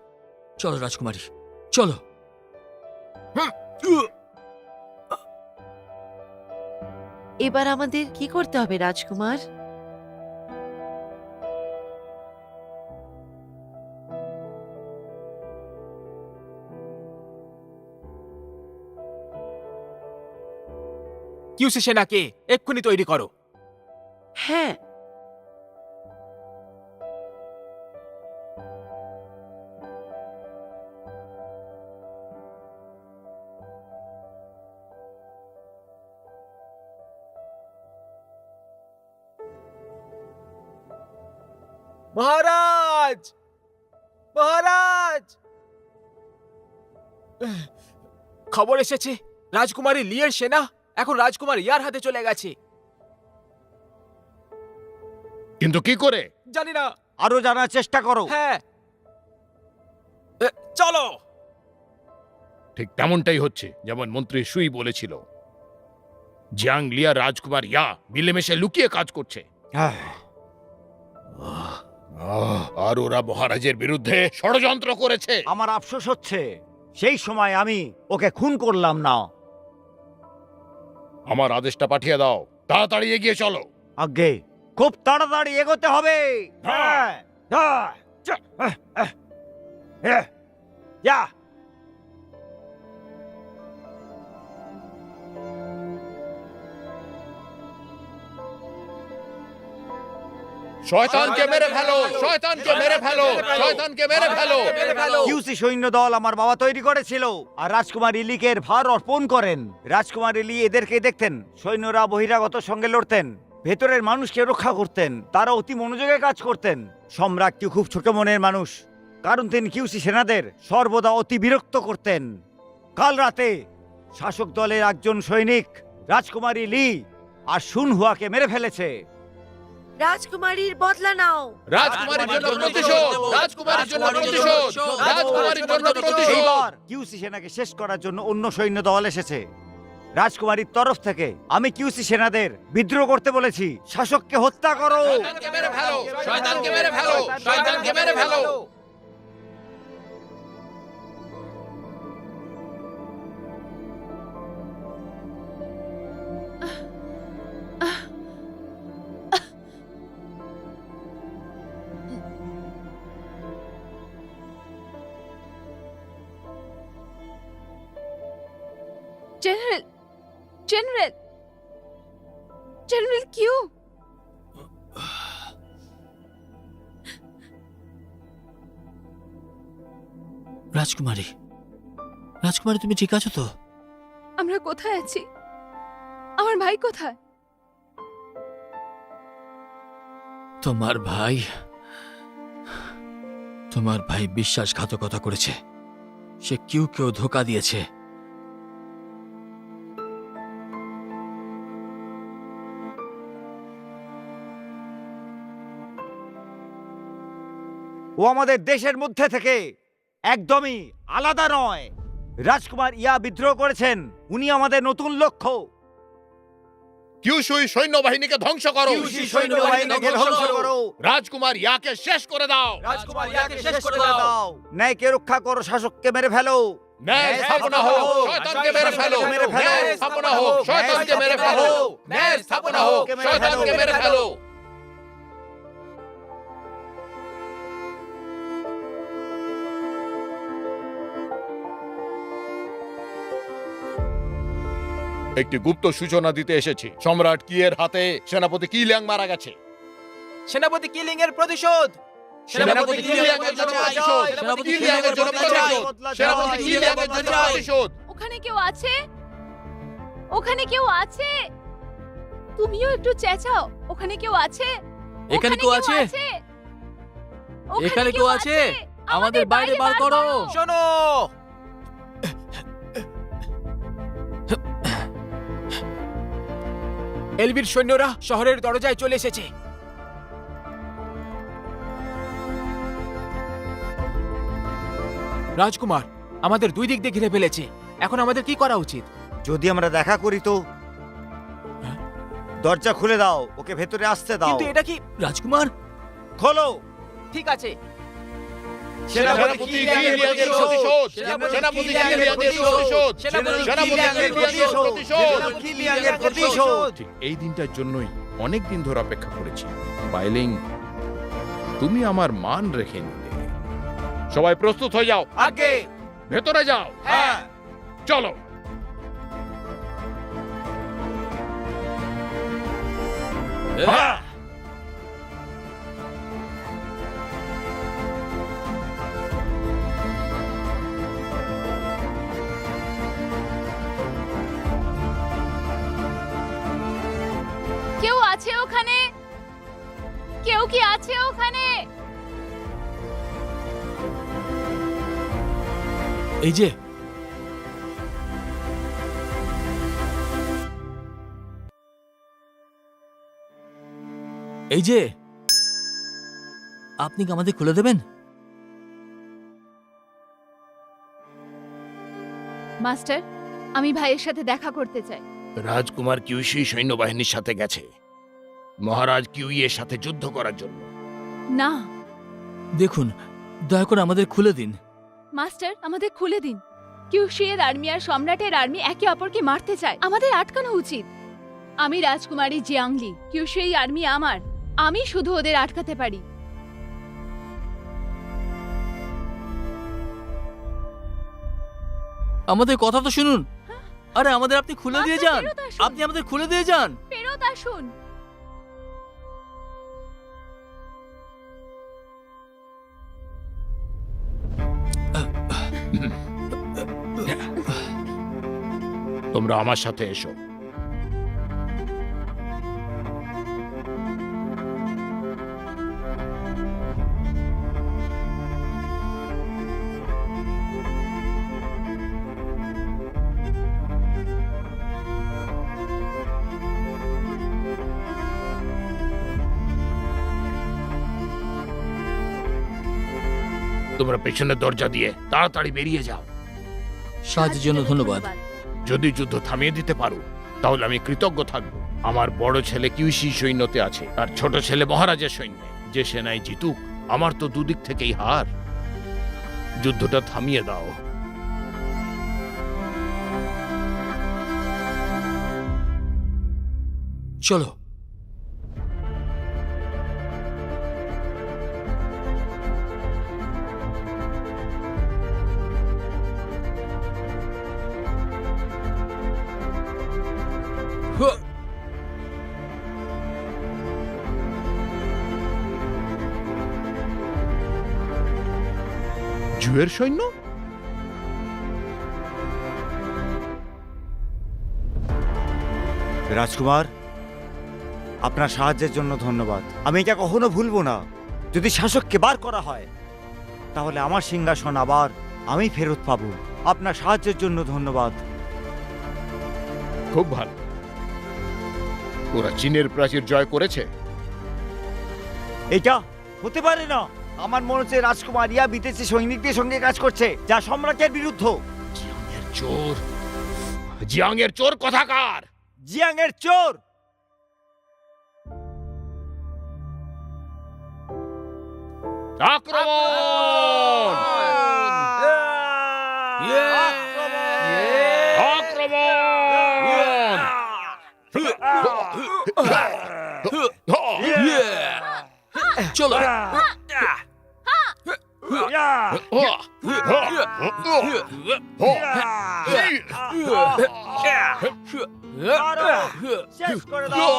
চলো রাজকুমারী, চলো। এবার আমাদের কি করতে হবে রাজকুমার? কিউসি সেনাকে এক্ষুনি তৈরি করো। হ্যাঁ, মহারাজ, মহারাজ, খবর এসেছে রাজকুমারী লিয়ের সেনা এখন রাজকুমার ইয়ার হাতে চলে গেছে। কিন্তু কি করে? জানি না। আরো জানার চেষ্টা করো। হ্যাঁ, চলো। ঠিক তেমনটাই হচ্ছে যেমন মন্ত্রী সুই বলেছিল। জিয়াং লিয়া রাজকুমার ইয়া মিলেমিশে লুকিয়ে কাজ করছে। আর ওরা মহারাজের বিরুদ্ধে ষড়যন্ত্র করেছে। আমার আফসোস হচ্ছে সেই সময় আমি ওকে খুন করলাম না। আমার আদেশটা পাঠিয়ে দাও, তাড়াতাড়ি এগিয়ে চলো। আগে খুব তাড়াতাড়ি এগোতে হবে। হ্যাঁ, যা। শয়তানকে মেরে ফেলো, শয়তানকে মেরে ফেলো, শয়তানকে মেরে ফেলো। কিউসি সৈন্য দল আমার বাবা তৈরি করেছিল আর রাজকুমার ইলিকে এর ভার অর্পণ করেন। রাজকুমার ইলি এদেরকে দেখতেন, সৈন্যরা বহিরাগত সঙ্গে লড়তেন, ভেতরের মানুষকে রক্ষা করতেন, তারা অতি মনোযোগে কাজ করতেন। সম্রাট কিউ খুব ছোট মনের মানুষ, কারণ তিনি কিউসি সেনাদের সর্বদা অতি বিরক্ত করতেন। কাল রাতে শাসক দলের একজন সৈনিক রাজকুমারী লি আর শুনহুয়াকে মেরে ফেলেছে। রাজকুমারীর বদলা নাও। রাজকুমারীর জন্য প্রতিশোধ, রাজকুমারীর জন্য প্রতিশোধ, রাজকুমারীর জন্য প্রতিশোধ। এইবার কিউসি সেনাকে শেষ করার জন্য অন্য সৈন্য দল এসেছে। রাজকুমারীর তরফ থেকে আমি কিউসি সেনাদের বিদ্রোহ করতে বলেছি। শাসককে হত্যা করো। শয়তানকে মেরে ফেলো, শয়তানকে মেরে ফেলো, শয়তানকে মেরে ফেলো। জেনারেল, জেনারেল, জেনারেল কিউ। রাজকুমারী, রাজকুমারী তুমি ঠিক আছো তো? আমরা কোথায় আছি? আমার ভাই কোথায়? তোমার ভাই বিশ্বাসঘাতকতা করেছে। সে কেউ ধোঁকা দিয়েছে। ও আমাদের দেশের মধ্যে থেকে একদমই আলাদা নয়। রাজকুমার ইয়া বিদ্রোহ করেছেন, উনি আমাদের নতুন লক্ষ্য। কিউশুই সৈন্যবাহিনীকে ধ্বংস করো, কিউসি সৈন্যবাহিনীকে ধ্বংস করো। রাজকুমার ইয়াকে শেষ করে দাও, রাজকুমার ইয়াকে শেষ করে দাও। ন্যায়কে রক্ষা করো, শাসককে মেরে ফেলো। ন্যায় স্থাপনা হোক, শয়তানকে মেরে ফেলো, ন্যায় স্থাপনা হোক, শয়তানকে মেরে ফেলো, ন্যায় স্থাপনা হোক, শয়তানকে মেরে ফেলো। একটি গুপ্ত সূচনা দিতে এসেছি। সম্রাট কিয়ের হাতে সেনাপতি কি লিয়াং মারা গেছে। সেনাপতি কিলিং এর প্রতিশোধ। সেনাপতি কি লিয়াং এর জন্য প্রতিশোধ, সেনাপতি কি লিয়াং এর জন্য প্রতিশোধ, সেনাপতি কি লিয়াং এর জন্য প্রতিশোধ। ওখানে কেউ আছে? ওখানে কেউ আছে? তুমিও একটু চেঁচাও। ওখানে কেউ আছে? এখানে কেউ আছে? এখানে কেউ আছে? আমাদের বাইরে বার করো। শোনো, এলবির সৈন্যরা শহরের দরজায় চলে এসেছে। রাজকুমার আমাদের দুই দিক দিয়ে ঘিরে ফেলেছে। এখন আমাদের কি করা উচিত? যদি আমরা দেখা করি তো? হ্যাঁ? দরজা খুলে দাও, ওকে ভেতরে আসতে দাও। কিন্তু এটা কি? রাজকুমার, খোলো। ঠিক আছে। সেনাপতি কি লিয়াং এর প্রতিশোধ, সেনাপতি কি লিয়াং এর প্রতিশোধ, সেনাপতি কি লিয়াং এর প্রতিশোধ। কি লিয়াং এর প্রতিশোধ। ঠিক এই দিনটার জন্যই অনেক দিন ধরে অপেক্ষা করেছি। বাইলিং, তুমি আমার মান রেখে নিলে। সবাই প্রস্তুত হয়ে যাও, আগে ভেতরে যাও। হ্যাঁ। চলো। হ্যাঁ। কেউ আছে ওখানে? কেউ কি আছে ওখানে? এই যে আপনি কি আমাদের খুলে দেবেন? মাস্টার, আমি ভাইয়ের সাথে দেখা করতে চাই। রাজকুমার কিউশি সৈন্যবাহিনীর সাথে গেছে মহারাজ কিউইয়ের সাথে যুদ্ধ করার জন্য। না দেখুন, দয়া করে আমাদের খুলে দিন। মাস্টার, আমাদের খুলে দিন। কিউশিয়ের আর্মি আর সম্রাটের আর্মি একে অপরকে মারতে চায়, আমাদের আটকানো উচিত। আমি রাজকুমারী জিয়াংলি, কিউশিই আর্মি আমার। আমি শুধু ওদের আটকাতে পারি। আমাদের কথা তো শুনুন। আরে আমাদের আপনি খুলে দিয়ে মাস্টার, যান। ফেরত আসুন। আপনি আমাদের খুলে দিয়ে যান। ফেরত আসুন। তোমরা আমার সাথে এসো। তোমরা পেছনের দরজা দিয়ে তাড়াতাড়ি বেরিয়ে যাও। সাহায্যের জন্য ধন্যবাদ। যদি যুদ্ধ থামিয়ে দিতে পারো তাহলে আমি কৃতজ্ঞ থাকব। আমার বড় ছেলে কিউশি সৈন্যতে আছে, আর ছোট ছেলে মহারাজের সৈন্যে। যে সেনায় জিতুক, আমার তো দুদিক থেকেই হার। যুদ্ধটা থামিয়ে দাও। চলো। জুয়ের সৈন্য? রাজকুমার, আপনার সাহায্যের জন্য ধন্যবাদ। আমি এটা কখনো ভুলবো না। যদি শাসককে বার করা হয় তাহলে আমার সিংহাসন আবার আমি ফেরত পাবো। আপনার সাহায্যের জন্য ধন্যবাদ। খুব ভালো। ওরা চীনের প্রাচীর জয় করেছে। এটা হতে পারে না। আমার মনে হচ্ছে রাজকুমার ইয়া বিদেশি সৈনিকদের সঙ্গে কাজ করছে, যা সম্রাটের বিরুদ্ধ। জিয়াংয়ের চোর, জিয়াংয়ের চোর কথাকার। জিয়াংয়ের চোর। আক্রমণ! আক্রমণ! চলো। শেষ করে দাও।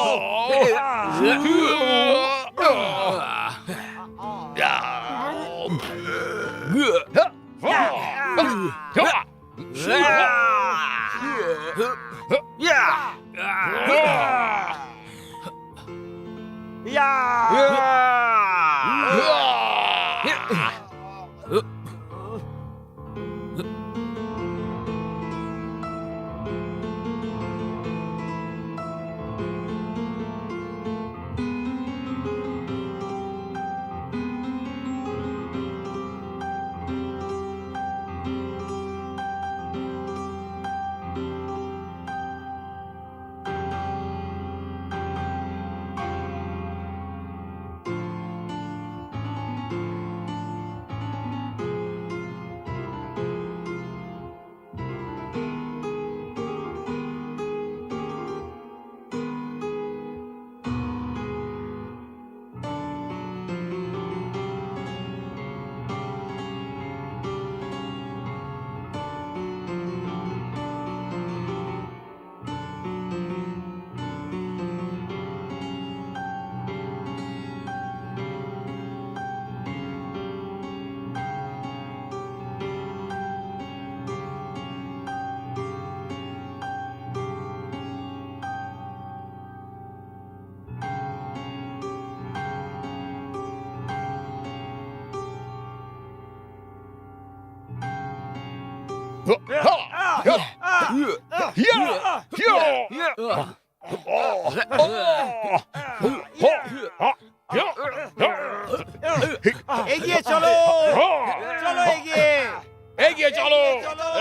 এগিয়ে চলো, চলো এগিয়ে, এগিয়ে চলো,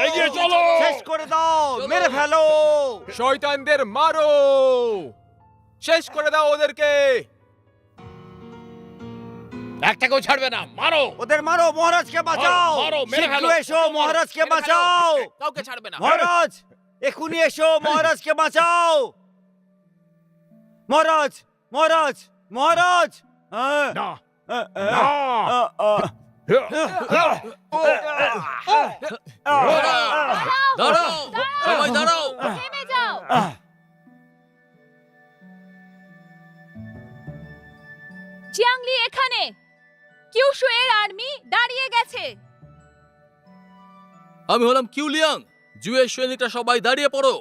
এগিয়ে চলো। শেষ করে দাও, মেরে ফেলো। শয়তানদের মারো, শেষ করে দাও ওদেরকে। একটাকেও ছাড়বে না, মারো ওদের মারো, মহারাজকে বাঁচাও। মারো, মেরে ফেলো। শীঘ্র এসো, মহারাজকে বাঁচাও। কাউকে ছাড়বে না। মহারাজ, এখুনি এসো, মহারাজকে বাঁচাও। মহারাজ, মহারাজ, মহারাজ। না, দাঁড়াও, সবাই দাঁড়াও। থেমে যাও। জিয়াংলি এখানে। কিউশু এর আর্মি দাঁড়িয়ে গেছে। আমি হলাম কিউ লিয়াং। জুয়ের সৈনিকরা সবাই দাঁড়িয়ে পড়ো।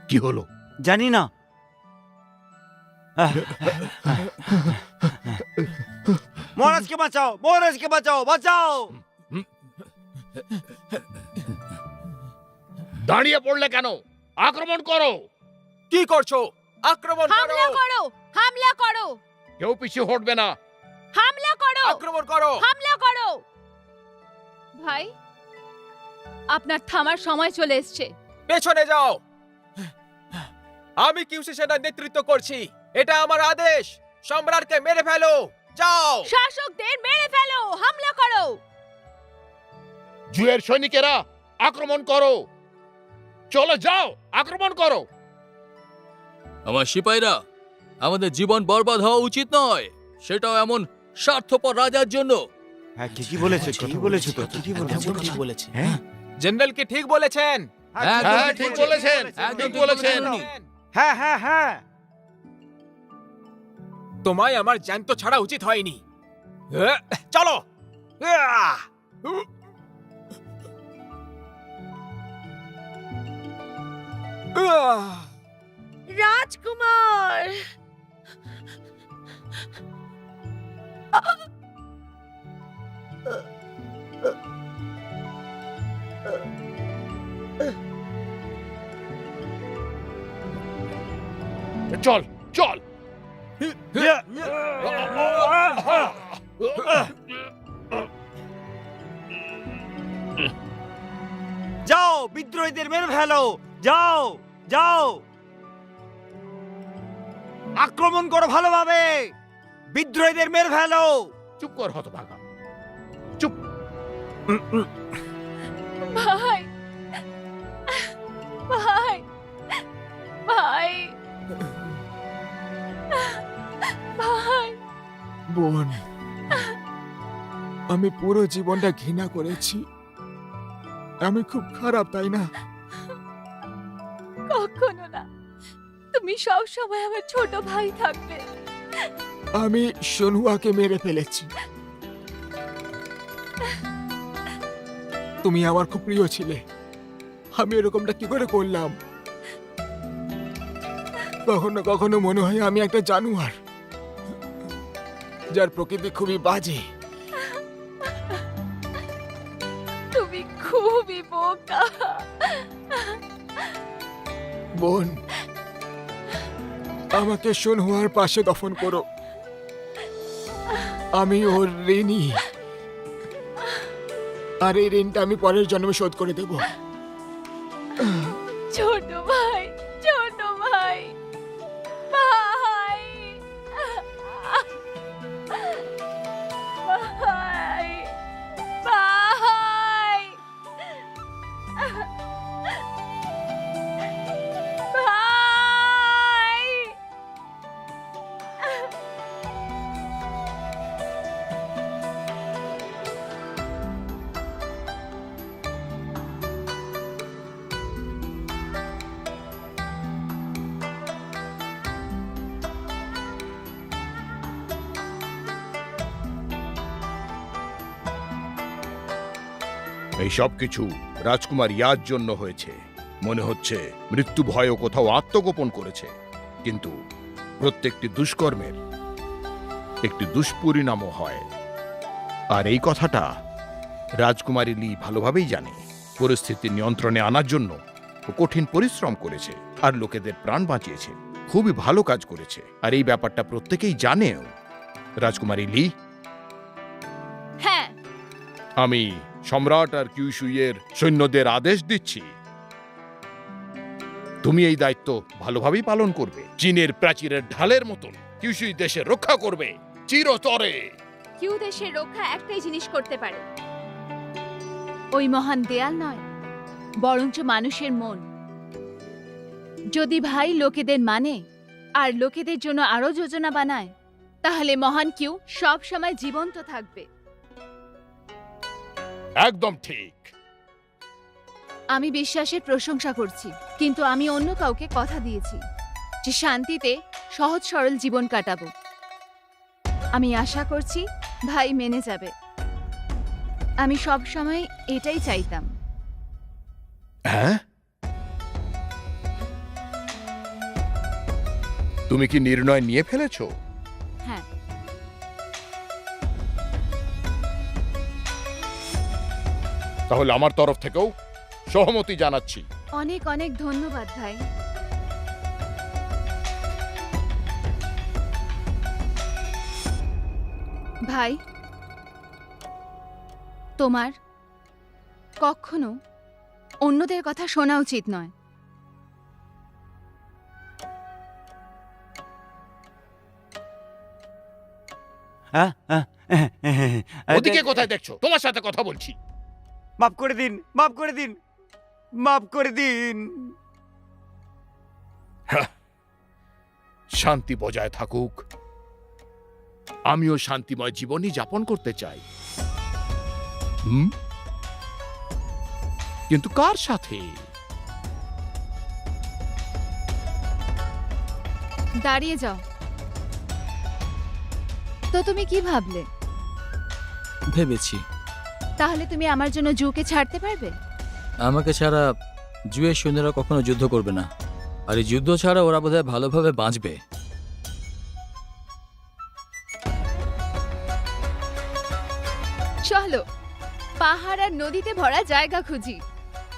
কি হলো? জানি না। মহারাজকে বাঁচাও, মহারাজকে বাঁচাও, বাঁচাও! দাঁড়িয়ে পড়লে কেন? আক্রমণ করো! কি করছো? আক্রমণ করো! হামলা করো, হামলা করো, কেউ পিছু হটবে না। হামলা করো, আক্রমণ করো! হামলা করো। ভাই, আপনার থামার সময় চলে এসেছে। পেছনে যাও। আমি কিউসি সেনার নেতৃত্ব করছি, এটা আমার আদেশ। সম্রাটকে মেরে ফেলো, যাও। শাসকদের মেরে ফেলো, হামলা করো। জুয়ের সৈনিকেরা আক্রমণ করো! চলো যাও, আক্রমণ করো! আমার সিপাহীরা, আমাদের জীবন বরবাদ হওয়া উচিত নয়, সেটাও এমন স্বার্থপর রাজার জন্য। হ্যাঁ, ঠিকই বলেছো, ঠিকই বলেছো তো, ঠিকই বলেছো। হ্যাঁ, জেনারেল কি ঠিক বলেছেন? হ্যাঁ, ঠিক বলেছেন, ঠিক বলেছেন। হ্যাঁ, হ্যাঁ, হ্যাঁ। তোমায় আমার জ্যান্ত ছাড়া উচিত হয়নি। চলো। রাজকুমার! চল, চল! যাও, বিদ্রোহীদের মেরে ফেলো, যাও, যাও! আক্রমণ করো ভালোভাবে, বিদ্রোহীদের মেরে ফেলো। চুপ কর হতভাগা, চুপ! ভাই, ভাই, ভাই, ভাই। বোন, আমি পুরো জীবনটা ঘৃণা করেছি। আমি খুব খারাপ, তাই না? কখনো না, তুমি সব সময় আমার ছোট ভাই থাকবে। আমি সনুয়াকে মেরে ফেলেছি। তুমি আমার খুব প্রিয় ছিলে। আমি এরকমটা কি করে করলাম? কখনো কখনো মনে হয় আমি একটা জানোয়ার, যার প্রকৃতি খুবই বাজে। তুমি খুবই বোকা। বোন, আমাকে সনহুয়ার পাশে দফন করো। আমি ওর ঋণী, আর এই ঋণটা আমি পরের জন্মে শোধ করে দেব। ছোট ভাই, ছোট ভাই, ভাই, ভাই, ভাই, ভাই। এই সব কিছু রাজকুমার ইয়ার জন্য হয়েছে। মনে হচ্ছে মৃত্যু ভয়ও কোথাও আত্মগোপন করেছে, কিন্তু প্রত্যেকটি দুষ্কর্মের একটি দুষ্পরিণামও হয়। আর এই কথাটা রাজকুমারী লি ভালোভাবেই জানে। পরিস্থিতি নিয়ন্ত্রণে আনার জন্য ও কঠিন পরিশ্রম করেছে আর লোকেদের প্রাণ বাঁচিয়েছে। খুবই ভালো কাজ করেছে, আর এই ব্যাপারটা প্রত্যেকেই জানেও। রাজকুমারী লি, হ্যাঁ, আমি সম্রাট আর কিউশুইয়ের সৈন্যদের আদেশ দিচ্ছি, তুমি এই দায়িত্ব ভালোভাবেই পালন করবে। চীনের প্রাচীরের ঢালের মতন কিউশুই দেশের রক্ষা করবে চিরতরে। কিউ দেশের রক্ষা একটাই জিনিস করতে পারে, ওই মহান দেয়াল নয়, বরঞ্চ মানুষের মন। যদি ভাই লোকেদের মানে আর লোকেদের জন্য আরো যোজনা বানায়, তাহলে মহান কিউ সব সময় জীবন্ত থাকবে। একদম ঠিক। আমি বিশ্বাসের প্রশংসা করছি, কিন্তু আমি অন্য কাউকে কথা দিয়েছি যে শান্তিতে সহজ সরল জীবন কাটাবো। আমি আশা করছি ভাই মেনে যাবে। আমি সব সময় এটাই চাইতাম। হ্যাঁ, তুমি কি নির্ণয় নিয়ে ফেলেছো? হ্যাঁ। তাহলে আমার তরফ থেকেও সহমতি জানাচ্ছি। অনেক অনেক ধন্যবাদ ভাই। ভাই, তোমার কখনো অন্যদের কথা শোনা উচিত নয়। ওদিকে কোথায় দেখছো? তোমার সাথে কথা বলছি। মাফ করে দিন, মাফ করে দিন, মাফ করে দিন। শান্তি বজায় থাকুক। আমিও শান্তিময় জীবনই যাপন করতে চাই। কিন্তু কার সাথে? দাঁড়িয়ে যাও। তো তুমি কি ভাবলে? ভেবেছি তাহলে তুমি আমার জন্য জুকে ছাড়তে পারবে? আমাকে ছাড়া জুয়ের সৈন্যরা কখনো যুদ্ধ করবে না, আর এই যুদ্ধ ছাড়া ওরা বোধহয় ভালোভাবে বাঁচবে। চলো পাহাড় আর নদীতে ভরা জায়গা খুঁজি,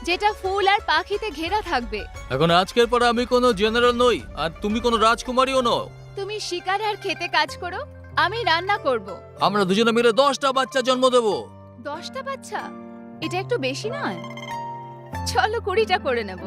যেটা ফুল আর পাখিতে ঘেরা থাকবে। এখন আজকের পর আমি কোনো জেনারেল নই, আর তুমি কোনো রাজকুমারীও নও। তুমি শিকার আর খেতে কাজ করো, আমি রান্না করব। আমরা দুজনে মিলে 10টা বাচ্চা জন্ম দেবো। 10টা বাচ্চা? এটা একটু বেশি নয়? চলো 20টা করে নেব।